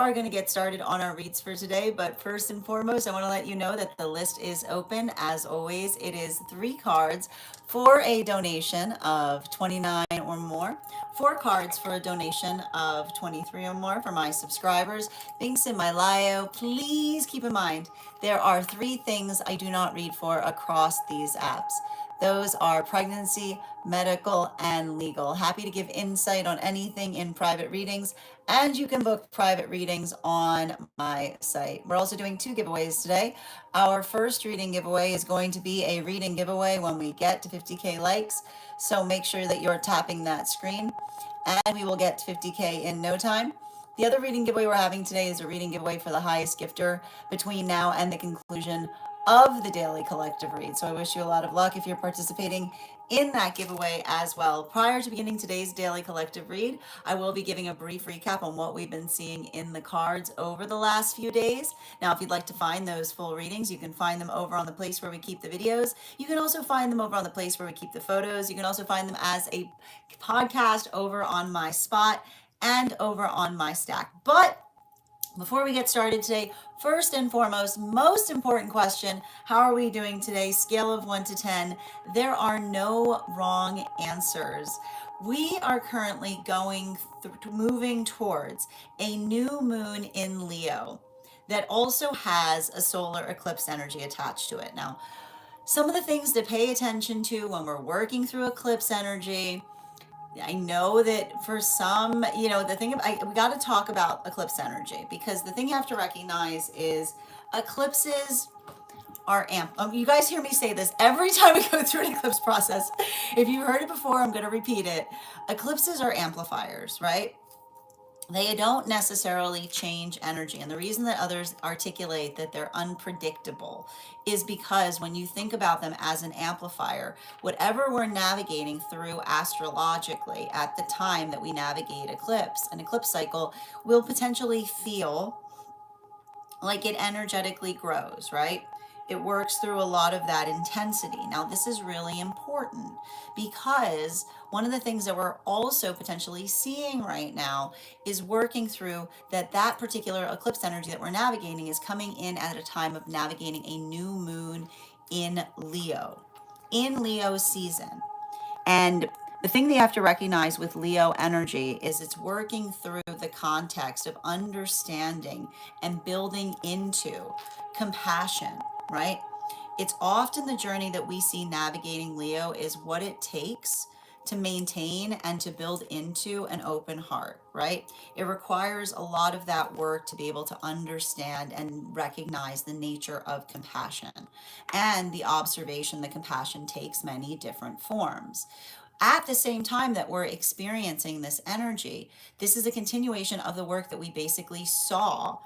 are going to get started on our reads for today, but first and foremost, I want to let you know that the list is open. As always, it is 3 cards for a donation of 29 or more, 4 cards for a donation of 23 or more for my subscribers. Links in my bio. Please keep in mind there are 3 things I do not read for across these apps. Those are pregnancy, medical, and legal. Happy to give insight on anything in private readings, and you can book private readings on my site. We're also doing 2 giveaways today. Our first reading giveaway is going to be a reading giveaway when we get to 50K likes, so make sure that you're tapping that screen, and we will get to 50K in no time. The other reading giveaway we're having today is a reading giveaway for the highest gifter between now and the conclusion of the daily collective read. So I wish you a lot of luck if you're participating in that giveaway as well. Prior to beginning today's daily collective read, I will be giving a brief recap on what we've been seeing in the cards over the last few days. Now, if you'd like to find those full readings, you can find them over on the place where we keep the videos. You can also find them over on the place where we keep the photos. You can also find them as a podcast over on my spot and over on my stack. But before we get started today, first and foremost, most important question, how are we doing today? Scale of 1 to 10. There are no wrong answers. We are currently moving towards a new moon in Leo that also has a solar eclipse energy attached to it. Now, some of the things to pay attention to when we're working through eclipse energy, I know that for some, the thing we got to talk about eclipse energy, because the thing you have to recognize is eclipses are you guys hear me say this every time we go through an eclipse process. If you heard it before, I'm going to repeat it. Eclipses are amplifiers, right? They don't necessarily change energy. And the reason that others articulate that they're unpredictable is because when you think about them as an amplifier, whatever we're navigating through astrologically at the time that we navigate an eclipse cycle will potentially feel like it energetically grows, right? It works through a lot of that intensity. Now, this is really important because one of the things that we're also potentially seeing right now is working through that particular eclipse energy that we're navigating is coming in at a time of navigating a new moon in Leo season. And the thing they have to recognize with Leo energy is it's working through the context of understanding and building into compassion, right? It's often the journey that we see navigating Leo is what it takes to maintain and to build into an open heart, right? It requires a lot of that work to be able to understand and recognize the nature of compassion and the observation that compassion takes many different forms. At the same time that we're experiencing this energy, this is a continuation of the work that we basically saw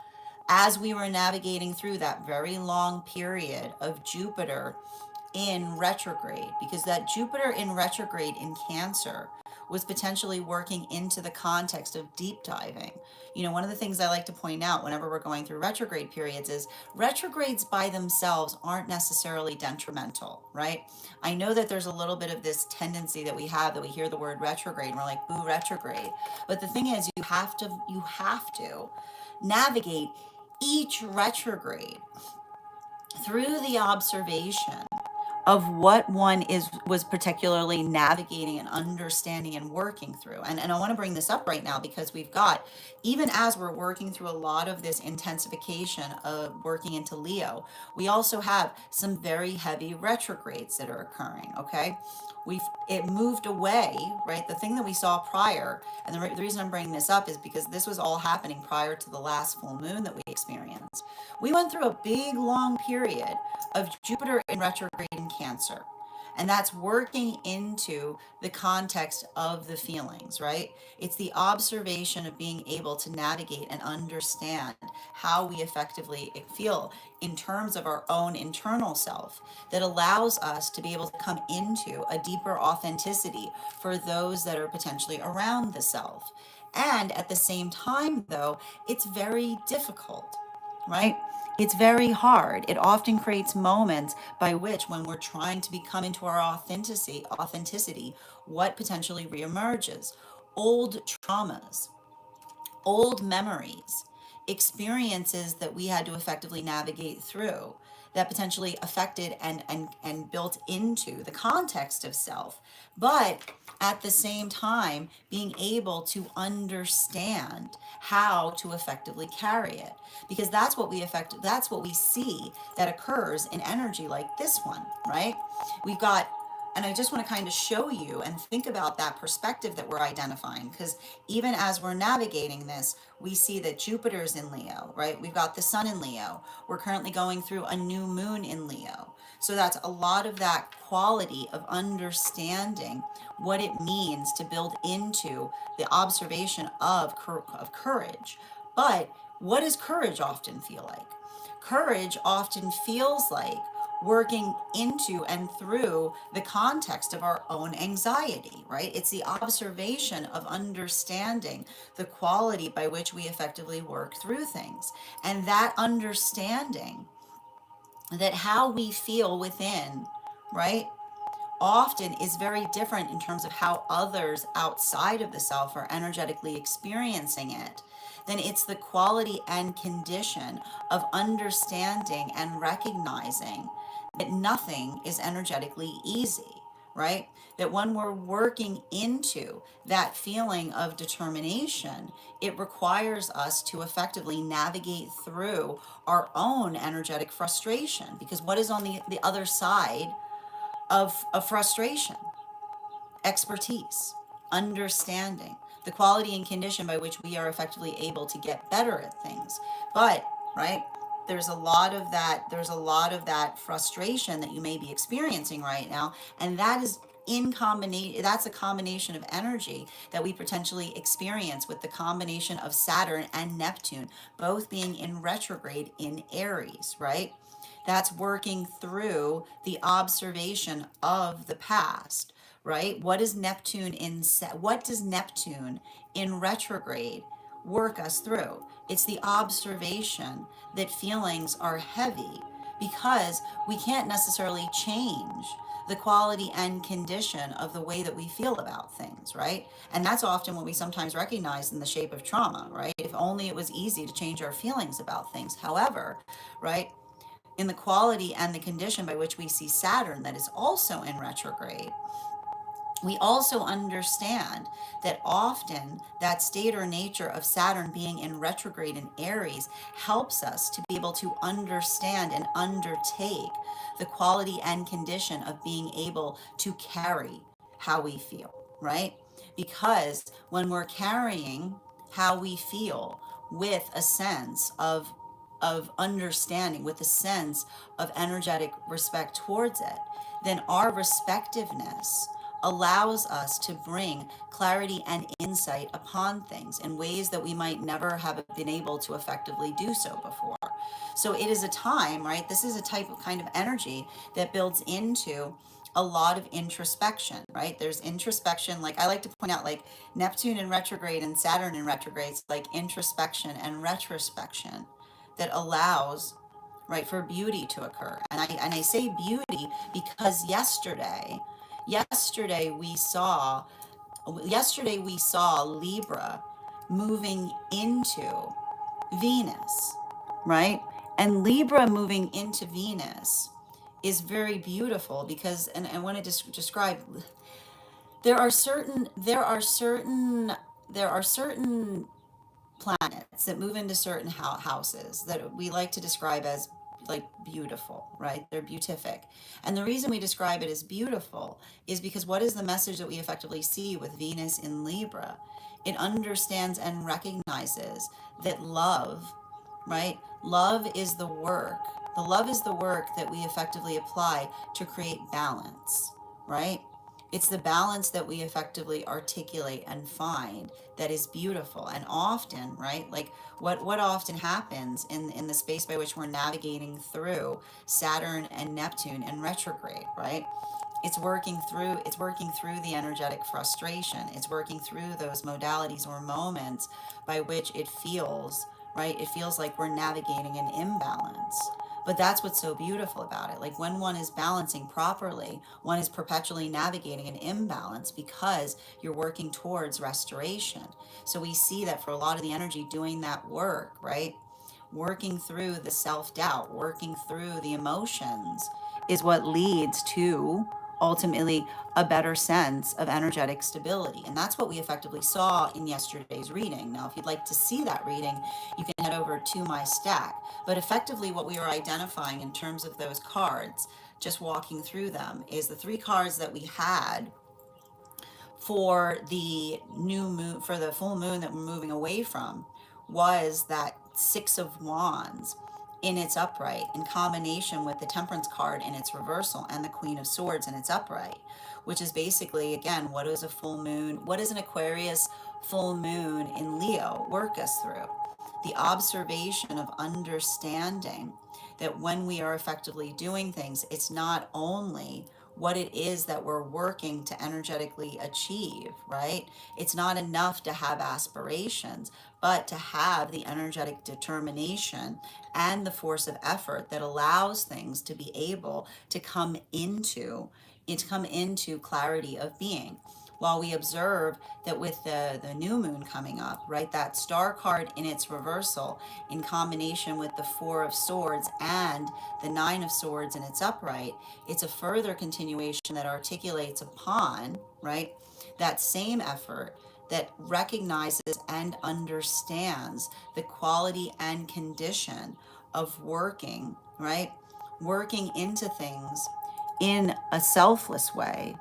as we were navigating through that very long period of Jupiter in retrograde, because that Jupiter in retrograde in Cancer was potentially working into the context of deep diving. One of the things I like to point out whenever we're going through retrograde periods is retrogrades by themselves aren't necessarily detrimental, right? I know that there's a little bit of this tendency that we have that we hear the word retrograde and we're like, boo, retrograde. But the thing is, you have to navigate each retrograde through the observation of what one was particularly navigating and understanding and working through. And I want to bring this up right now because we've got, even as we're working through a lot of this intensification of working into Leo, we also have some very heavy retrogrades that are occurring, okay? It moved away, right? The thing that we saw prior, and the reason I'm bringing this up is because this was all happening prior to the last full moon that we experienced. We went through a big, long period of Jupiter in retrograde in Cancer. And that's working into the context of the feelings, right? It's the observation of being able to navigate and understand how we effectively feel in terms of our own internal self that allows us to be able to come into a deeper authenticity for those that are potentially around the self. And at the same time, though, it's very difficult, right? It's very hard. It often creates moments by which, when we're trying to become into our authenticity, what potentially reemerges? Old traumas, old memories, experiences that we had to effectively navigate through that potentially affected and built into the context of self, but at the same time being able to understand how to effectively carry it, because that's what we see that occurs in energy like this one, right? We've got, and I just want to kind of show you and think about that perspective that we're identifying, because even as we're navigating this, we see that Jupiter's in Leo, right? We've got the sun in Leo. We're currently going through a new moon in Leo. So that's a lot of that quality of understanding what it means to build into the observation of courage. But what does courage often feel like? Courage often feels like working into and through the context of our own anxiety, right? It's the observation of understanding the quality by which we effectively work through things. And that understanding that how we feel within, right, often is very different in terms of how others outside of the self are energetically experiencing it, then it's the quality and condition of understanding and recognizing that nothing is energetically easy, right? That when we're working into that feeling of determination, it requires us to effectively navigate through our own energetic frustration. Because what is on the other side of frustration? Expertise, understanding, the quality and condition by which we are effectively able to get better at things. But, right, there's a lot of that frustration that you may be experiencing right now, and that is in combination, that's a combination of energy that we potentially experience with the combination of Saturn and Neptune both being in retrograde in Aries, right? That's working through the observation of the past, right? What does Neptune in retrograde work us through? It's the observation that feelings are heavy because we can't necessarily change the quality and condition of the way that we feel about things, right? And that's often what we sometimes recognize in the shape of trauma, right? If only it was easy to change our feelings about things. However, right, in the quality and the condition by which we see Saturn that is also in retrograde, we also understand that often that state or nature of Saturn being in retrograde in Aries helps us to be able to understand and undertake the quality and condition of being able to carry how we feel, right? Because when we're carrying how we feel with a sense of understanding, with a sense of energetic respect towards it, then our respectiveness allows us to bring clarity and insight upon things in ways that we might never have been able to effectively do so before. So it is a time, right? This is a type of kind of energy that builds into a lot of introspection, right? There's introspection, like I like to point out, like Neptune in retrograde and Saturn in retrograde, it's like introspection and retrospection that allows, right, for beauty to occur. And I say beauty because yesterday we saw yesterday we saw Libra moving into Venus, right? And Libra moving into Venus is very beautiful because, and I want to describe, there are certain planets that move into certain houses that we like to describe as like beautiful, right? They're beatific. And the reason we describe it as beautiful is because what is the message that we effectively see with Venus in Libra? It understands and recognizes that love, right? Love is the work. The love is the work that we effectively apply to create balance, right? It's the balance that we effectively articulate and find that is beautiful. And often, right, like what often happens in the space by which we're navigating through Saturn and Neptune in retrograde, right? It's working through the energetic frustration. It's working through those modalities or moments by which it feels, right? It feels like we're navigating an imbalance. But that's what's so beautiful about it. Like when one is balancing properly, one is perpetually navigating an imbalance because you're working towards restoration. So we see that for a lot of the energy doing that work, right? Working through the self doubt, working through the emotions is what leads to ultimately a better sense of energetic stability. And that's what we effectively saw in yesterday's reading. Now, if you'd like to see that reading, you can head over to my stack. But effectively, what we are identifying in terms of those cards, just walking through them, is the three cards that we had for the new moon, for the full moon that we're moving away from, was that Six of Wands in its upright in combination with the Temperance card in its reversal and the Queen of Swords in its upright, which is basically, again, what is a full moon? What is an Aquarius full moon in Leo work us through? The observation of understanding that when we are effectively doing things, it's not only what it is that we're working to energetically achieve, right? It's not enough to have aspirations, but to have the energetic determination and the force of effort that allows things to be able to come into clarity of being. While we observe that with the new moon coming up, right, that star card in its reversal in combination with the Four of Swords and the Nine of Swords in its upright, it's a further continuation that articulates upon, right, that same effort that recognizes and understands the quality and condition of working, right, working into things in a selfless way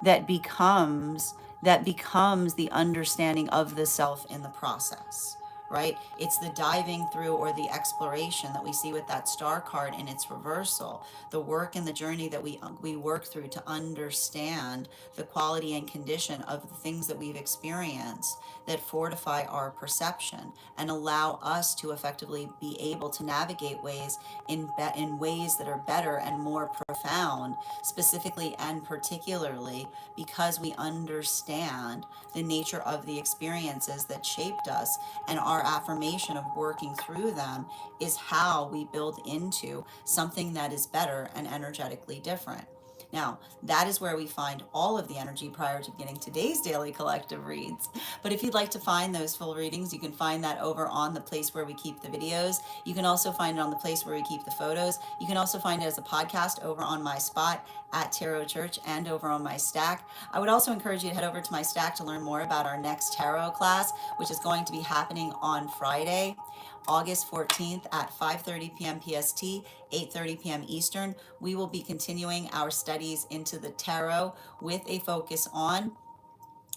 that becomes the understanding of the self in the process, right? It's the diving through or the exploration that we see with that star card in its reversal, the work and the journey that we work through to understand the quality and condition of the things that we've experienced that fortify our perception and allow us to effectively be able to navigate ways in ways that are better and more profound, specifically and particularly because we understand the nature of the experiences that shaped us, and our affirmation of working through them is how we build into something that is better and energetically different. Now, that is where we find all of the energy prior to beginning today's daily collective reads. But if you'd like to find those full readings, you can find that over on the place where we keep the videos. You can also find it on the place where we keep the photos. You can also find it as a podcast over on my spot at Tarot Church and over on my stack. I would also encourage you to head over to my stack to learn more about our next tarot class, which is going to be happening on Friday, August 14th at 5:30 p.m. PST, 8:30 p.m. Eastern. We will be continuing our studies into the tarot with a focus on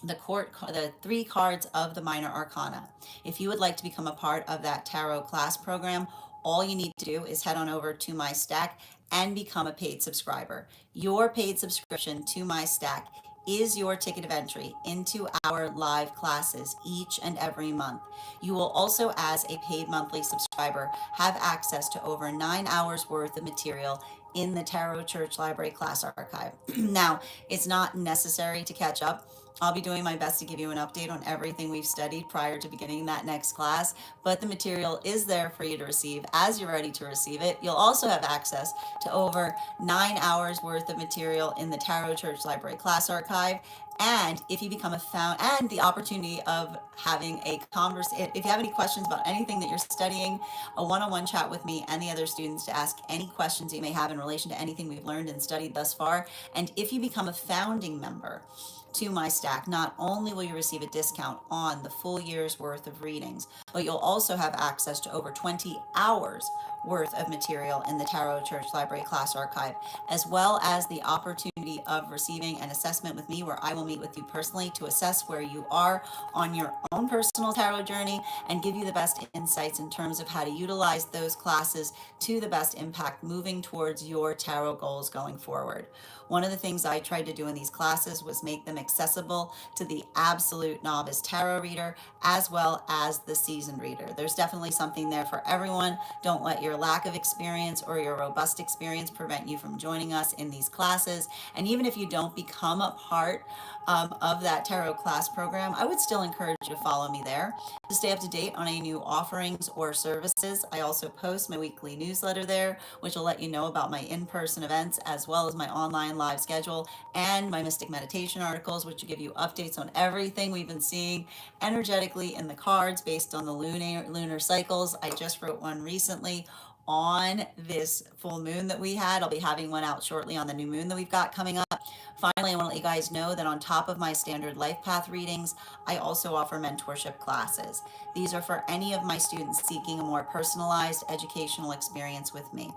the three cards of the minor arcana. If you would like to become a part of that tarot class program, all you need to do is head on over to my stack and become a paid subscriber. Your paid subscription to my stack is your ticket of entry into our live classes each and every month. You will also, as a paid monthly subscriber, have access to over 9 hours worth of material in the Tarot Church Library class archive. Now, it's not necessary to catch up. I'll be doing my best to give you an update on everything we've studied prior to beginning that next class, but the material is there for you to receive as you're ready to receive it. You'll also have access to over 9 hours worth of material in the Tarot Church Library class archive. And if you become a found, and the opportunity of having a conversation, if you have any questions about anything that you're studying, a one-on-one chat with me and the other students to ask any questions you may have in relation to anything we've learned and studied thus far. And if you become a founding member to my stack, not only will you receive a discount on the full year's worth of readings, but you'll also have access to over 20 hours worth of material in the Tarot Church Library class archive, as well as the opportunity of receiving an assessment with me where I will meet with you personally to assess where you are on your own personal tarot journey and give you the best insights in terms of how to utilize those classes to the best impact moving towards your tarot goals going forward. One of the things I tried to do in these classes was make them accessible to the absolute novice tarot reader as well as the seasoned reader. There's definitely something there for everyone. Don't let your lack of experience or your robust experience prevent you from joining us in these classes. And even if you don't become a part of that tarot class program, I would still encourage you to follow me there to stay up to date on any new offerings or services. I also post my weekly newsletter there, which will let you know about my in-person events as well as my online live schedule and my mystic meditation articles, which will give you updates on everything we've been seeing energetically in the cards based on the lunar cycles. I just wrote one recently on this full moon that we had. I'll be having one out shortly on the new moon that we've got coming up. Finally, I want to let you guys know that on top of my standard life path readings, I also offer mentorship classes. These are for any of my students seeking a more personalized educational experience with me.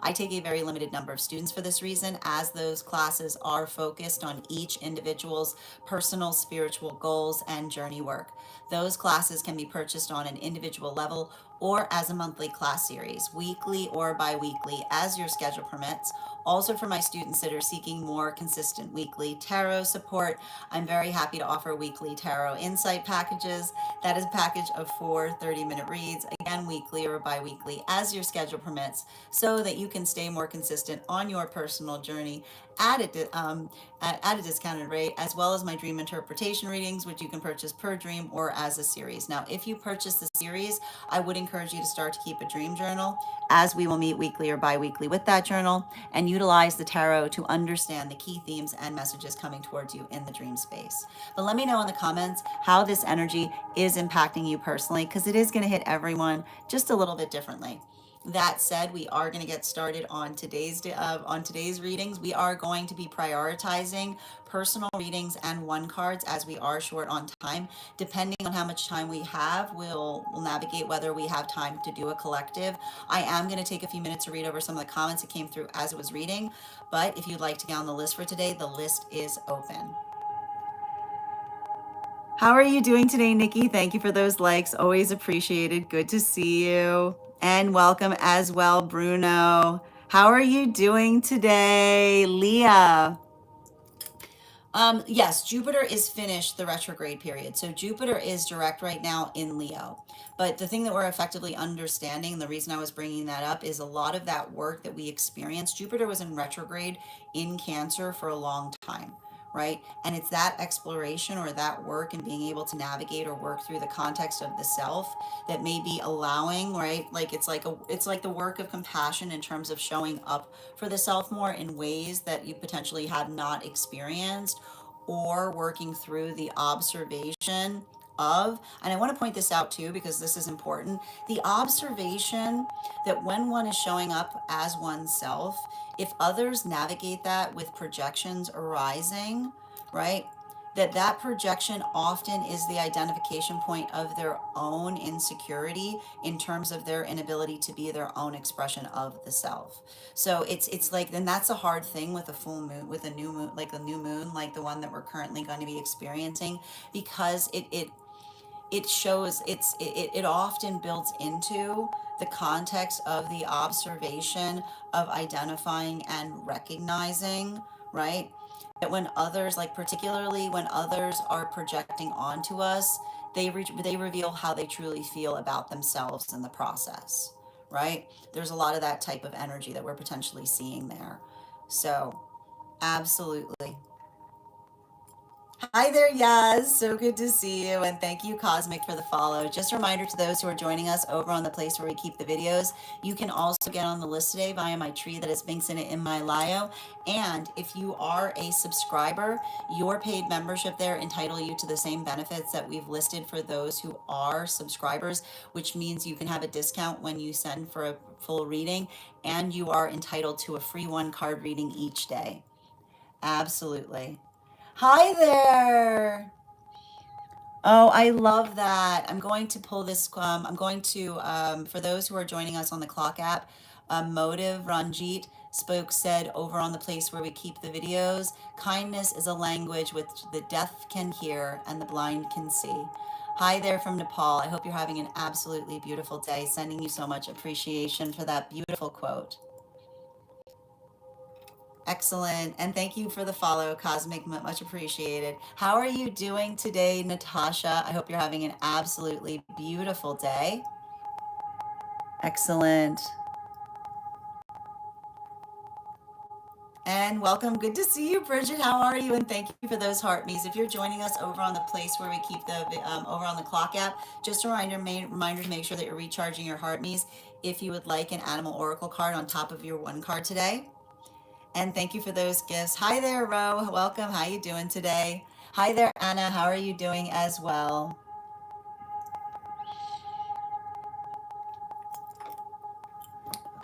I take a very limited number of students for this reason, as those classes are focused on each individual's personal spiritual goals and journey work. Those classes can be purchased on an individual level or as a monthly class series, weekly or bi-weekly, as your schedule permits. Also, for my students that are seeking more consistent weekly tarot support, I'm very happy to offer weekly tarot insight packages. That is a package of 4 30-minute reads, again, weekly or bi-weekly, as your schedule permits, so that you can stay more consistent on your personal journey at a discounted rate, as well as my dream interpretation readings, which you can purchase per dream or as a series. Now, if you purchase the series, I would encourage you to start to keep a dream journal, as we will meet weekly or bi-weekly with that journal and utilize the tarot to understand the key themes and messages coming towards you in the dream space. But let me know in the comments how this energy is impacting you personally, because it is going to hit everyone just a little bit differently. That said, we are going to get started on today's readings. We are going to be prioritizing personal readings and one cards, as we are short on time. Depending on how much time we have, we'll navigate whether we have time to do a collective. I am going to take a few minutes to read over some of the comments that came through as it was reading, but if you'd like to get on the list for today, the list is open. How are you doing today, Nikki? Thank you for those likes. Always appreciated. Good to see you. And welcome as well, Bruno. How are you doing today, Leah? Yes, Jupiter is finished the retrograde period. So Jupiter is direct right now in Leo. But the thing that we're effectively understanding, the reason I was bringing that up, is a lot of that work that we experienced. Jupiter was in retrograde in Cancer for a long time, right? And it's that exploration or that work and being able to navigate or work through the context of the self that may be allowing, right? Like it's like the work of compassion in terms of showing up for the self more in ways that you potentially have not experienced, or working through the observation of, and I want to point this out too because this is important, the observation that when one is showing up as oneself, if others navigate that with projections arising, right, that projection often is the identification point of their own insecurity in terms of their inability to be their own expression of the self. So it's like, then that's a hard thing with a full moon, with a new moon, like a new moon, like the one that we're currently going to be experiencing, because it shows it often builds into the context of the observation of identifying and recognizing, right, that when others, like particularly when others are projecting onto us, they reveal how they truly feel about themselves in the process, right? There's a lot of that type of energy that we're potentially seeing there. So absolutely. Hi there, Yaz. So good to see you. And thank you, Cosmic, for the follow. Just a reminder to those who are joining us over on the place where we keep the videos, you can also get on the list today via my tree that is linked in it in my bio. And if you are a subscriber, your paid membership there entitle you to the same benefits that we've listed for those who are subscribers, which means you can have a discount when you send for a full reading, and you are entitled to a free one card reading each day. Absolutely. Hi there. Oh, I love that. I'm going to pull this. I'm going to, for those who are joining us on the Clock app, Motive Ranjit said over on the place where we keep the videos, kindness is a language which the deaf can hear and the blind can see. Hi there from Nepal. I hope you're having an absolutely beautiful day. Sending you so much appreciation for that beautiful quote. Excellent. And thank you for the follow, Cosmic. Much appreciated. How are you doing today, Natasha? I hope you're having an absolutely beautiful day. Excellent. And and welcome. Good to see you, Bridget. How are you? And thank you for those heart me's. If you're joining us over on the place where we keep the over on the clock app, just a reminder to make sure that you're recharging your heart me's. If you would like an animal oracle card on top of your one card today, and thank you for those gifts. Hi there, Ro. Welcome. How you doing today? Hi there, Anna. How are you doing as well?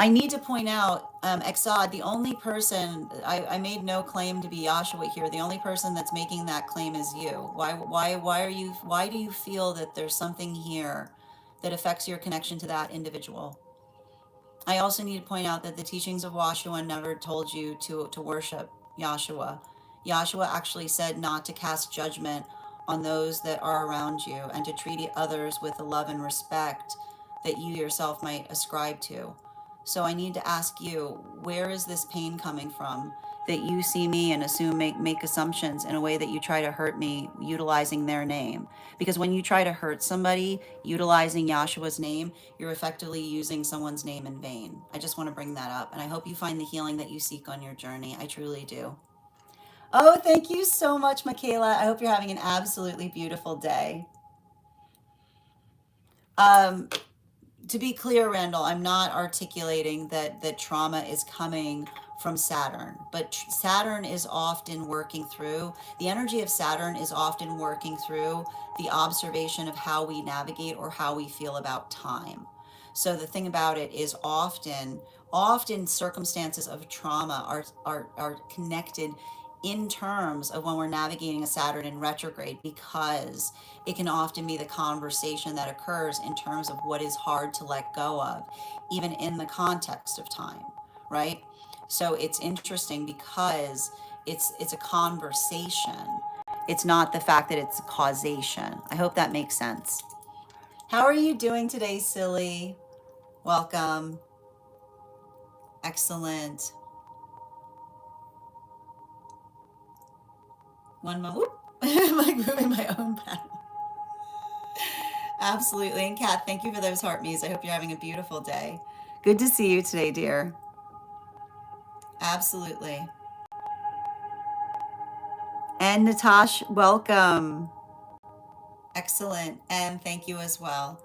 I need to point out, Exad, the only person, I made no claim to be Joshua here. The only person that's making that claim is you. Why do you feel that there's something here that affects your connection to that individual? I also need to point out that the teachings of Joshua never told you to worship Joshua. Joshua actually said not to cast judgment on those that are around you and to treat others with the love and respect that you yourself might ascribe to. So I need to ask you, where is this pain coming from that you see me and make assumptions in a way that you try to hurt me utilizing their name? Because when you try to hurt somebody utilizing Yahshua's name, you're effectively using someone's name in vain. I just want to bring that up. And I hope you find the healing that you seek on your journey. I truly do. Oh, thank you so much, Michaela. I hope you're having an absolutely beautiful day. Um, to be clear, Randall, I'm not articulating that trauma is coming from Saturn, but Saturn is often working through, the energy of Saturn is often working through the observation of how we navigate or how we feel about time. So the thing about it is often circumstances of trauma are connected in terms of when we're navigating a Saturn in retrograde, because it can often be the conversation that occurs in terms of what is hard to let go of, even in the context of time, right? So it's interesting because it's a conversation. It's not the fact that it's a causation. I hope that makes sense. How are you doing today, Silly? Welcome. Excellent. One moment. I'm like moving my own pen. Absolutely. And Kat, thank you for those heart me's. I hope you're having a beautiful day. Good to see you today, dear. Absolutely. And Natasha, welcome. Excellent. And thank you as well.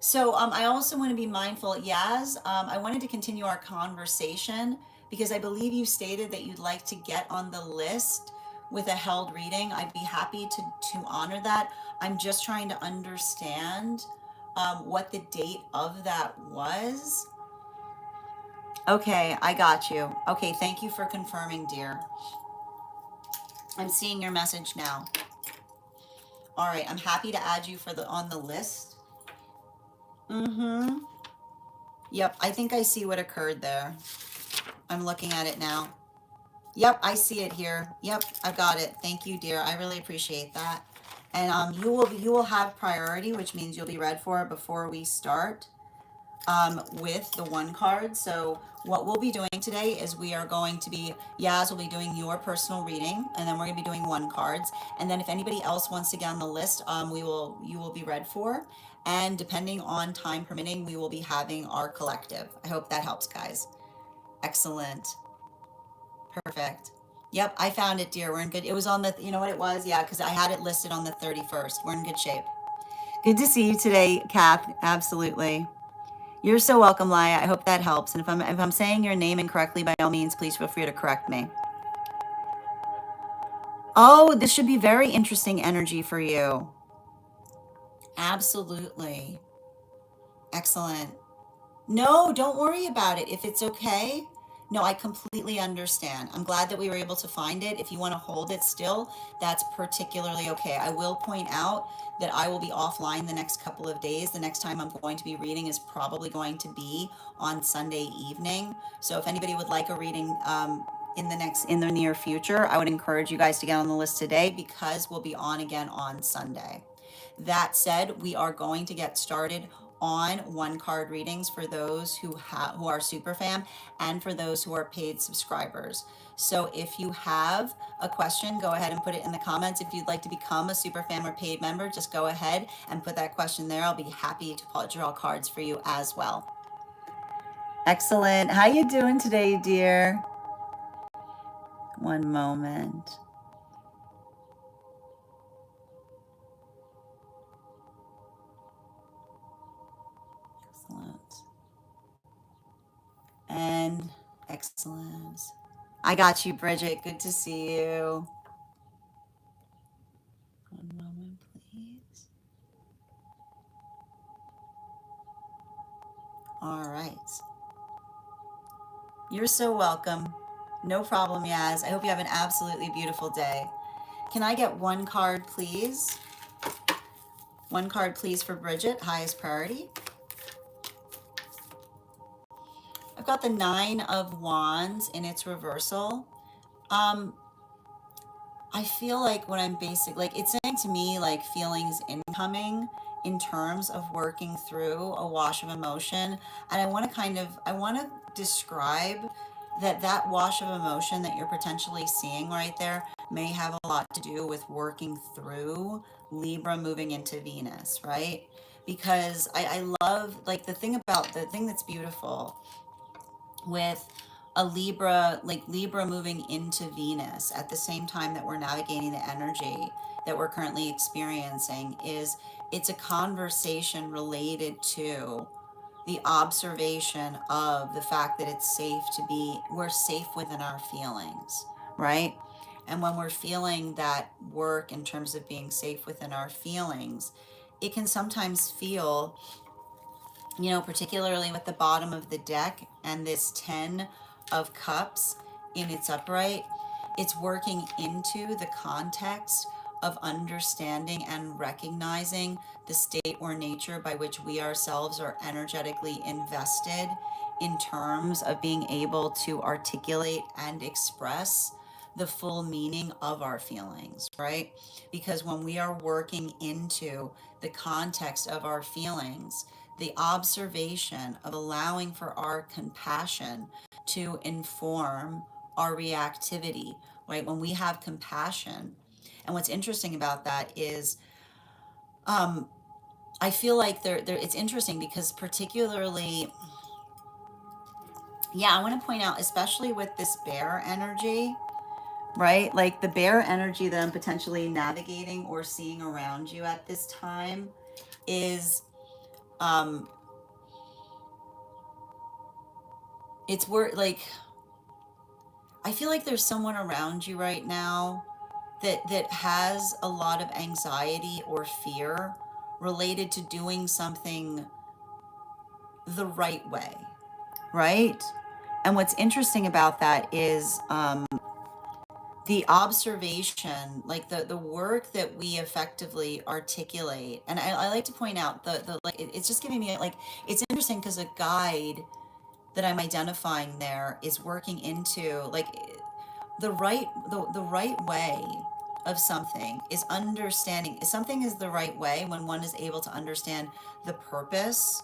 So I also want to be mindful, Yaz, I wanted to continue our conversation because I believe you stated that you'd like to get on the list with a held reading. I'd be happy to honor that. I'm just trying to understand what the date of that was. Okay, I got you. Okay, thank you for confirming, dear. I'm seeing your message now. All right, I'm happy to add you for the on the list. Mm-hmm. Yep, I think I see what occurred there. I'm looking at it now. Yep, I see it here. Yep, I got it. Thank you, dear. I really appreciate that. And you will have priority, which means you'll be read for before we start with the one card. So what we'll be doing today is we are going to be, Yaz will be doing your personal reading, and then we're going to be doing one cards. And then if anybody else wants to get on the list, you will be read for. And depending on time permitting, we will be having our collective. I hope that helps, guys. Excellent. Perfect. Yep, I found it, dear. We're in good. It was on the, you know what it was? Yeah, because I had it listed on the 31st. We're in good shape. Good to see you today, Kath. Absolutely. You're so welcome, Laya. I hope that helps. And if I'm saying your name incorrectly, by all means, please feel free to correct me. Oh, this should be very interesting energy for you. Absolutely. Excellent. No, don't worry about it. If it's okay. No, I completely understand. I'm glad that we were able to find it. If you want to hold it still, that's particularly okay. I will point out that I will be offline the next couple of days. The next time I'm going to be reading is probably going to be on Sunday evening. So if anybody would like a reading in the near future, I would encourage you guys to get on the list today because we'll be on again on Sunday. That said, we are going to get started on one card readings for those who are super fam and for those who are paid subscribers. So if you have a question, go ahead and put it in the comments. If you'd like to become a super fam or paid member, just go ahead and put that question there. I'll be happy to draw cards for you as well. Excellent. How you doing today, dear? One moment. Excellent. And excellent. I got you, Bridget. Good to see you. One moment, please. All right. You're so welcome. No problem, Yaz. I hope you have an absolutely beautiful day. Can I get one card, please? One card, please, for Bridget, highest priority. I've got the Nine of Wands in its reversal. Um, I feel like when I'm it's saying to me like feelings incoming in terms of working through a wash of emotion. And I want to describe that wash of emotion that you're potentially seeing right there may have a lot to do with working through Libra moving into Venus, right? Because I love, like, the thing that's beautiful with a Libra, like Libra moving into Venus at the same time that we're navigating the energy that we're currently experiencing, is it's a conversation related to the observation of the fact that we're safe within our feelings, right? And when we're feeling that work in terms of being safe within our feelings, it can sometimes feel, particularly with the bottom of the deck and this 10 of Cups in its upright, it's working into the context of understanding and recognizing the state or nature by which we ourselves are energetically invested in terms of being able to articulate and express the full meaning of our feelings, right? Because when we are working into the context of our feelings, the observation of allowing for our compassion to inform our reactivity, right? When we have compassion. And what's interesting about that is, I feel like it's interesting because particularly, yeah, I want to point out, especially with this bear energy, right? Like the bear energy that I'm potentially navigating or seeing around you at this time is, um, it's where, like, I feel like there's someone around you right now that has a lot of anxiety or fear related to doing something the right way, right? And what's interesting about that is, the observation, like the work that we effectively articulate. And I like to point out it's just giving me, like, it's interesting because a guide that I'm identifying there is working into, like, the right way of something is understanding something is the right way when one is able to understand the purpose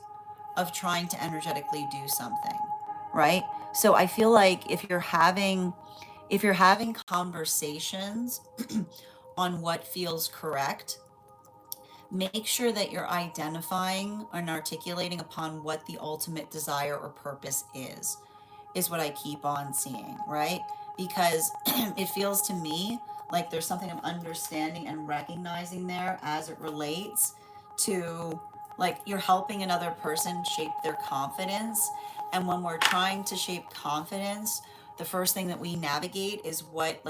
of trying to energetically do something, right? So I feel like if you're having conversations on what feels correct, make sure that you're identifying and articulating upon what the ultimate desire or purpose is what I keep on seeing, right? Because it feels to me like there's something I'm understanding and recognizing there as it relates to, like, you're helping another person shape their confidence. And when we're trying to shape confidence, the first thing that we navigate is what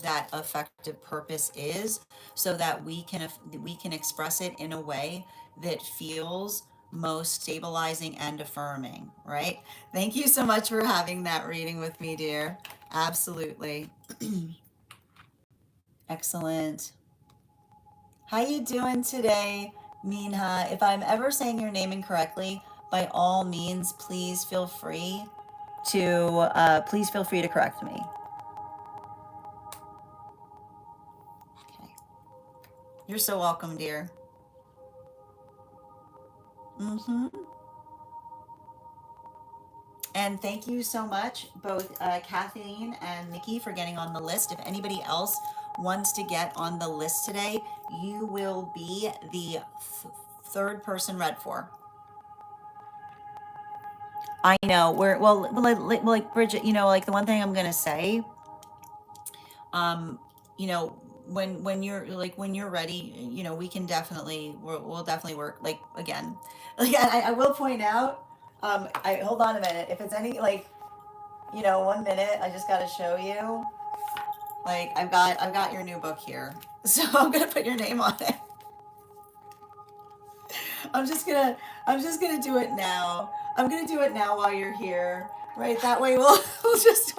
that effective purpose is, so that we can express it in a way that feels most stabilizing and affirming, right? Thank you so much for having that reading with me, dear. Absolutely. Excellent. How you doing today, Minha? If I'm ever saying your name incorrectly, by all means, please feel free to correct me. Okay. You're so welcome, dear. Mm-hmm. And thank you so much, both Kathleen and Nikki, for getting on the list. If anybody else wants to get on the list today, you will be the third person read for. I know. We're, well, like Bridget, like the one thing I'm going to say You know, when you're like when you're ready, you know, we can definitely we'll definitely work like again. Like I will point out, I hold on a minute. If it's any like, you know, 1 minute, I just got to show you. Like I've got your new book here, so I'm gonna put your name on it. I'm just gonna I'm just gonna do it now. I'm gonna do it now while you're here. Right, that way we'll we'll just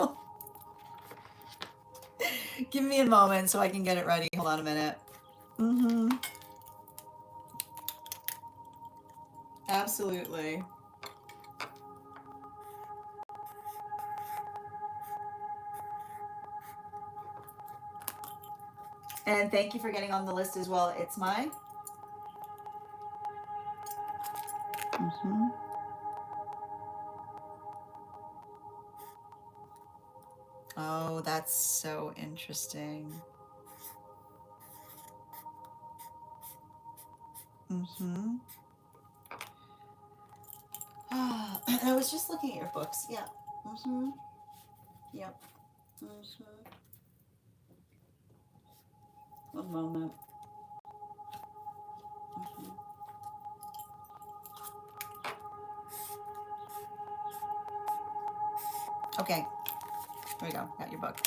give me a moment so I can get it ready. Hold on a minute. Mm-hmm. Absolutely. And thank you for getting on the list as well. It's my. Mm-hmm. Oh, that's so interesting. Mm-hmm. I was just looking at your books. Yeah. Mm-hmm. Yep. Mm-hmm. One moment. Mm-hmm. Okay. Here we go. Got your book.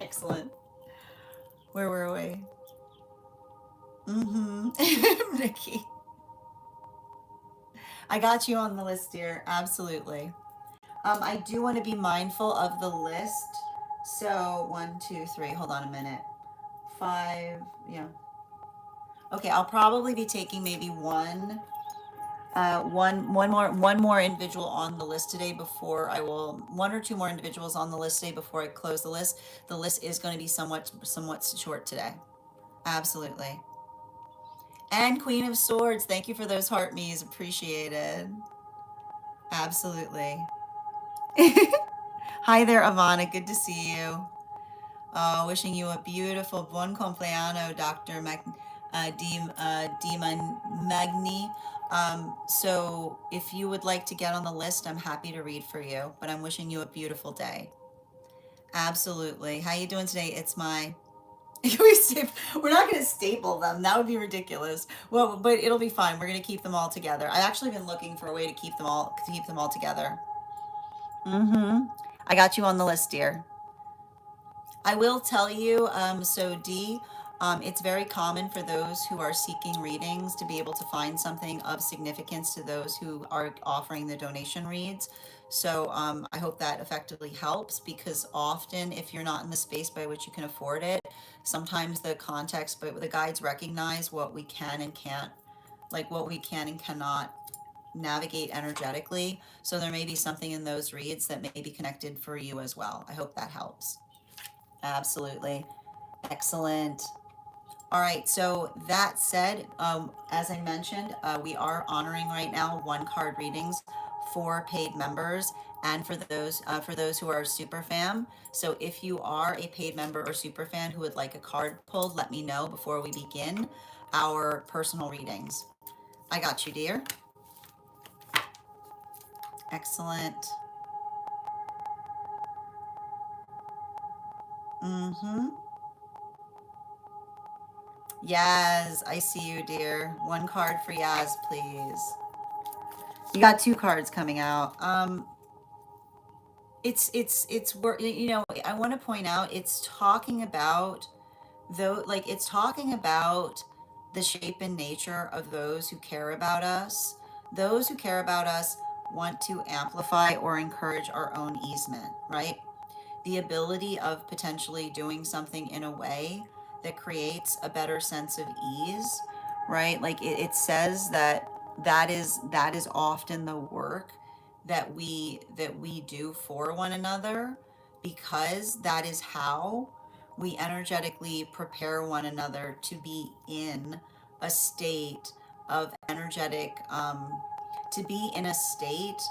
Excellent. Where were we? Mm-hmm. Nikki. I got you on the list, dear. Absolutely. I do want to be mindful of the list. So 1, 2, 3. Hold on a minute. 5. Yeah. Okay. I'll probably be taking maybe one more individual on the list today before I will one or two more individuals on the list today before I close the list. The list is going to be somewhat short today. Absolutely. And Queen of Swords, thank you for those heart me's. Appreciated. Absolutely. Hi there, Ivana. Good to see you. Wishing you a beautiful buon compleanno, Dr. Magni. So if you would like to get on the list, I'm happy to read for you, but I'm wishing you a beautiful day. Absolutely. How you doing today? It's my we're not going to staple them. That would be ridiculous. Well, but it'll be fine. We're going to keep them all together. I've actually been looking for a way to keep them all together. Mm-hmm. I got you on the list, dear. I will tell you, so D, it's very common for those who are seeking readings to be able to find something of significance to those who are offering the donation reads. So I hope that effectively helps because often if you're not in the space by which you can afford it, sometimes the context, but the guides recognize what we can and can't, like what we can and cannot navigate energetically. So there may be something in those reads that may be connected for you as well. I hope that helps. Absolutely. Excellent. All right. So that said, as I mentioned, we are honoring right now one card readings for paid members and for those who are super fan. So if you are a paid member or super fan who would like a card pulled, let me know before we begin our personal readings. I got you, dear. Excellent. Mm-hmm. Yaz, I see you, dear. One card for Yaz, please. You got two cards coming out. It's you know, I want to point out it's talking about though like it's talking about the shape and nature of those who care about us. Those who care about us want to amplify or encourage our own easement, right? The ability of potentially doing something in a way that creates a better sense of ease, right? Like it says that that is often the work that we do for one another because that is how we energetically prepare one another to be in a state of energetic to be in a state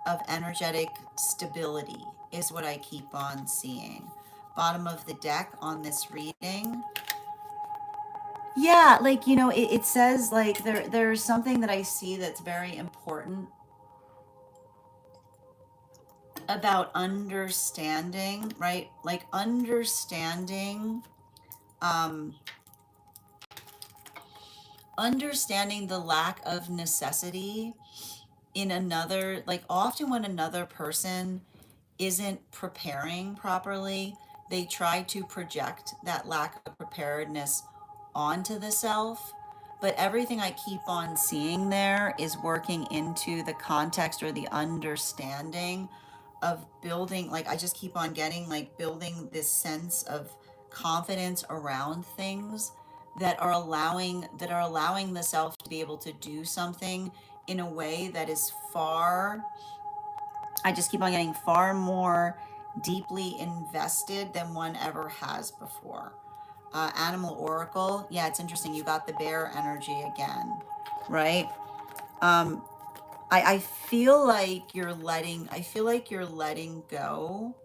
of energetic stability is what I keep on seeing. Bottom of the deck on this reading. Yeah, like you know, it says like there's something that I see that's very important. about understanding, right? Like understanding, um, understanding the lack of necessity in another, like often when another person isn't preparing properly, they try to project that lack of preparedness onto the self. But everything I keep on seeing there is working into the context or the understanding of building, like I just keep on getting like building this sense of confidence around things that are allowing the self to be able to do something in a way that is far, I just keep on getting far more deeply invested than one ever has before. Animal Oracle, yeah, it's interesting. You got the bear energy again, right? Um, I feel like I feel like you're letting go.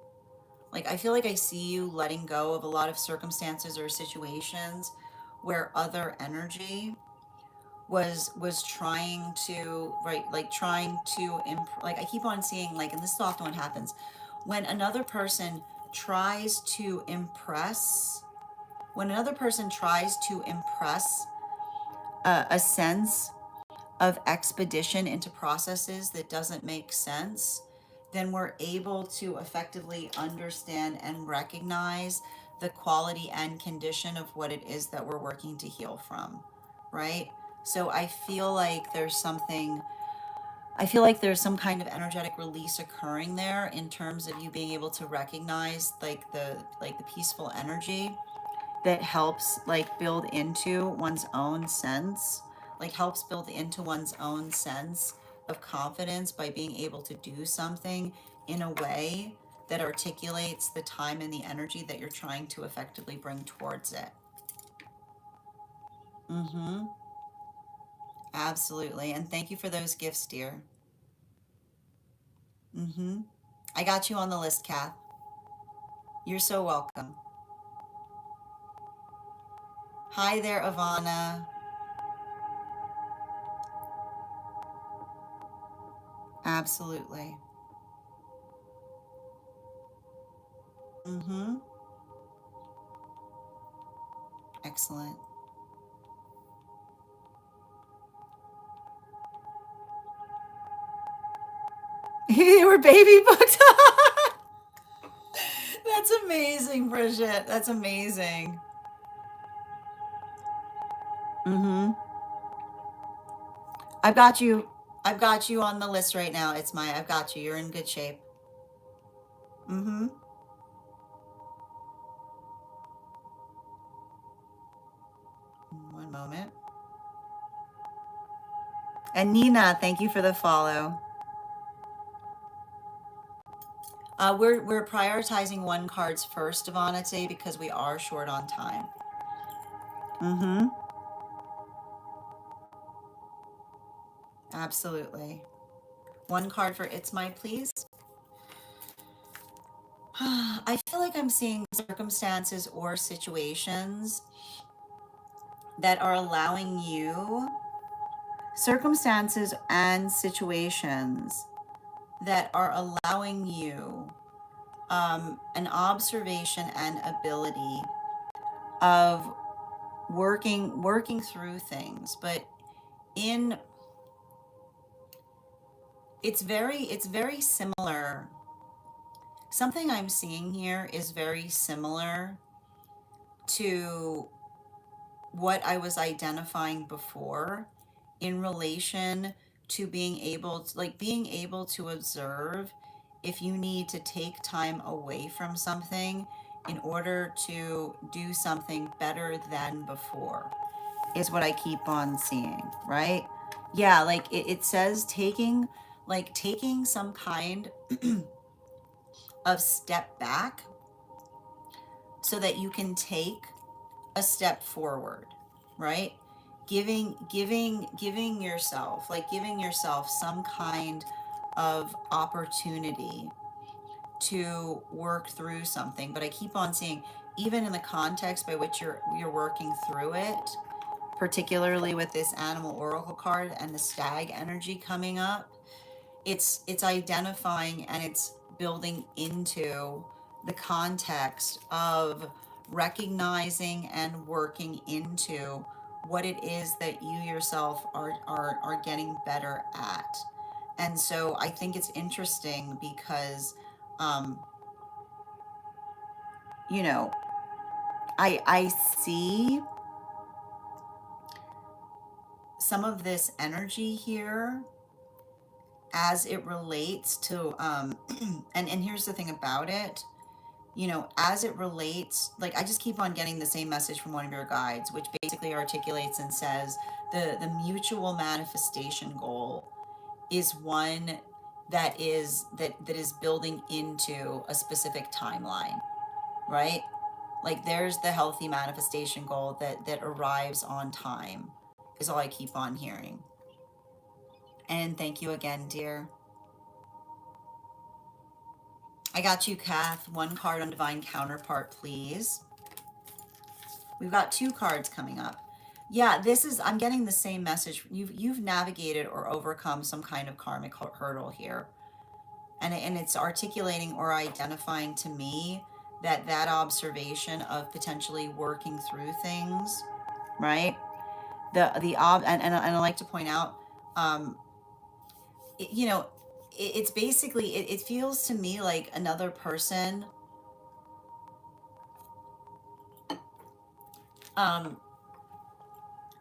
Like, I feel like I see you letting go of a lot of circumstances or situations where other energy was trying to, right, like trying to like I keep on seeing, like, and this is often what happens when another person tries to impress when another person tries to impress a sense of expedition into processes that doesn't make sense, then we're able to effectively understand and recognize the quality and condition of what it is that we're working to heal from, right? So I feel like there's some kind of energetic release occurring there in terms of you being able to recognize like the peaceful energy that helps like build into one's own sense, like helps build into one's own sense of confidence by being able to do something in a way that articulates the time and the energy that you're trying to effectively bring towards it. Mm-hmm. Absolutely. And thank you for those gifts, dear. Mm-hmm. I got you on the list, Kath. You're so welcome. Hi there, Ivana. Absolutely. Mm-hmm. Excellent. They were baby books. That's amazing, Bridget. That's amazing. Mm-hmm. I've got you. I've got you on the list right now. I've got you. You're in good shape. Mm-hmm. One moment. And Nina, thank you for the follow. We're prioritizing one cards first, Ivana, today because we are short on time. Mm-hmm. Absolutely. One card for It's My Please. I feel like I'm seeing circumstances or situations that are allowing you, circumstances and situations that are allowing you an observation and ability of working through things, but in it's very similar. Something I'm seeing here is very similar to what I was identifying before in relation to being able to observe if you need to take time away from something in order to do something better than before is what I keep on seeing, right? Yeah, like it says taking some kind of step back so that you can take a step forward, right? Giving yourself some kind of opportunity to work through something. But I keep on seeing, even in the context by which you're working through it, particularly with this animal oracle card and the stag energy coming up, it's identifying and it's building into the context of recognizing and working into what it is that you yourself are getting better at. And so I think it's interesting because, um, you know, I see some of this energy here as it relates to, and here's the thing about it, you know, as it relates, like I just keep on getting the same message from one of your guides, which basically articulates and says the mutual manifestation goal is one that is building into a specific timeline, right? Like there's the healthy manifestation goal that arrives on time, is all I keep on hearing. And thank you again, dear. I got you, Kath. One card on Divine Counterpart, please. We've got two cards coming up. Yeah, this is, I'm getting the same message. You've navigated or overcome some kind of karmic hurdle here. And it's articulating or identifying to me that observation of potentially working through things, right? And I like to point out, you know, it's basically, it feels to me like another person, um,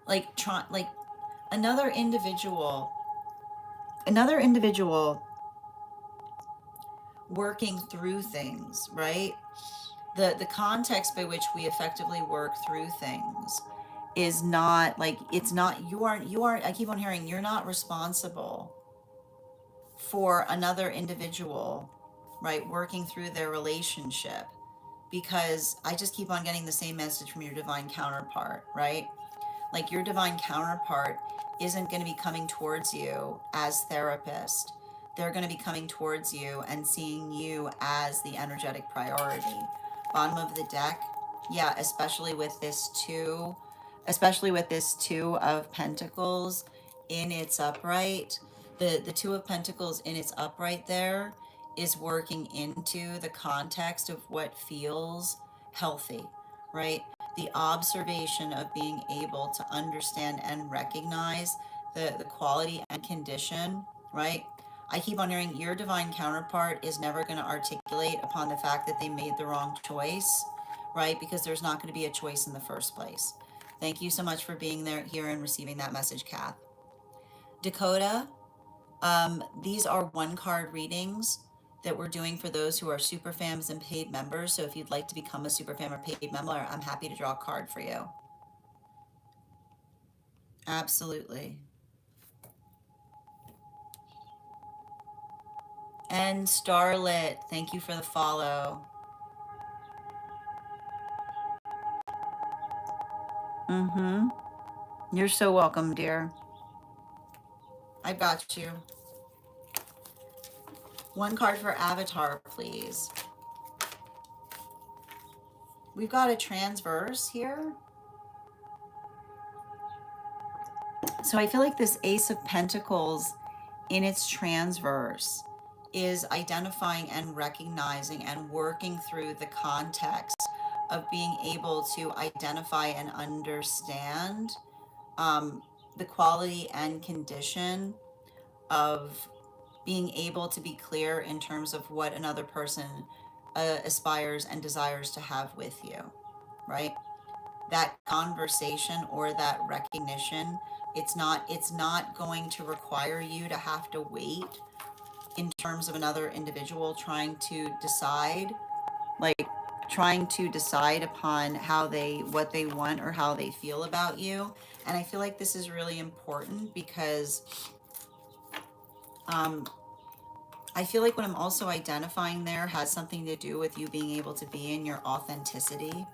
like another individual working through things, right? The context by which we effectively work through things is not like, it's not, you aren't, I keep on hearing, you're not responsible for another individual, right, working through their relationship, because I just keep on getting the same message from your divine counterpart, right? Like your divine counterpart isn't going to be coming towards you as therapist. They're going to be coming towards you and seeing you as the energetic priority. Bottom of the deck, yeah, especially with this two of pentacles in its upright. The two of pentacles in its upright there is working into the context of what feels healthy, right? The observation of being able to understand and recognize the quality and condition, right? I keep on hearing your divine counterpart is never going to articulate upon the fact that they made the wrong choice, right? Because there's not going to be a choice in the first place. Thank you so much for being there here and receiving that message, Kath. Dakota, these are one card readings that we're doing for those who are super fans and paid members. So if you'd like to become a super fan or paid member, I'm happy to draw a card for you. Absolutely. And Starlit, thank you for the follow. Mm-hmm. You're so welcome, dear. I got you. One card for Avatar, please. We've got a transverse here. So I feel like this Ace of Pentacles in its transverse is identifying and recognizing and working through the context of being able to identify and understand the quality and condition of being able to be clear in terms of what another person aspires and desires to have with you, right? That conversation or that recognition, it's not going to require you to have to wait in terms of another individual trying to decide, like trying to decide upon what they want or how they feel about you. And I feel like this is really important because I feel like what I'm also identifying there has something to do with you being able to be in your authenticity,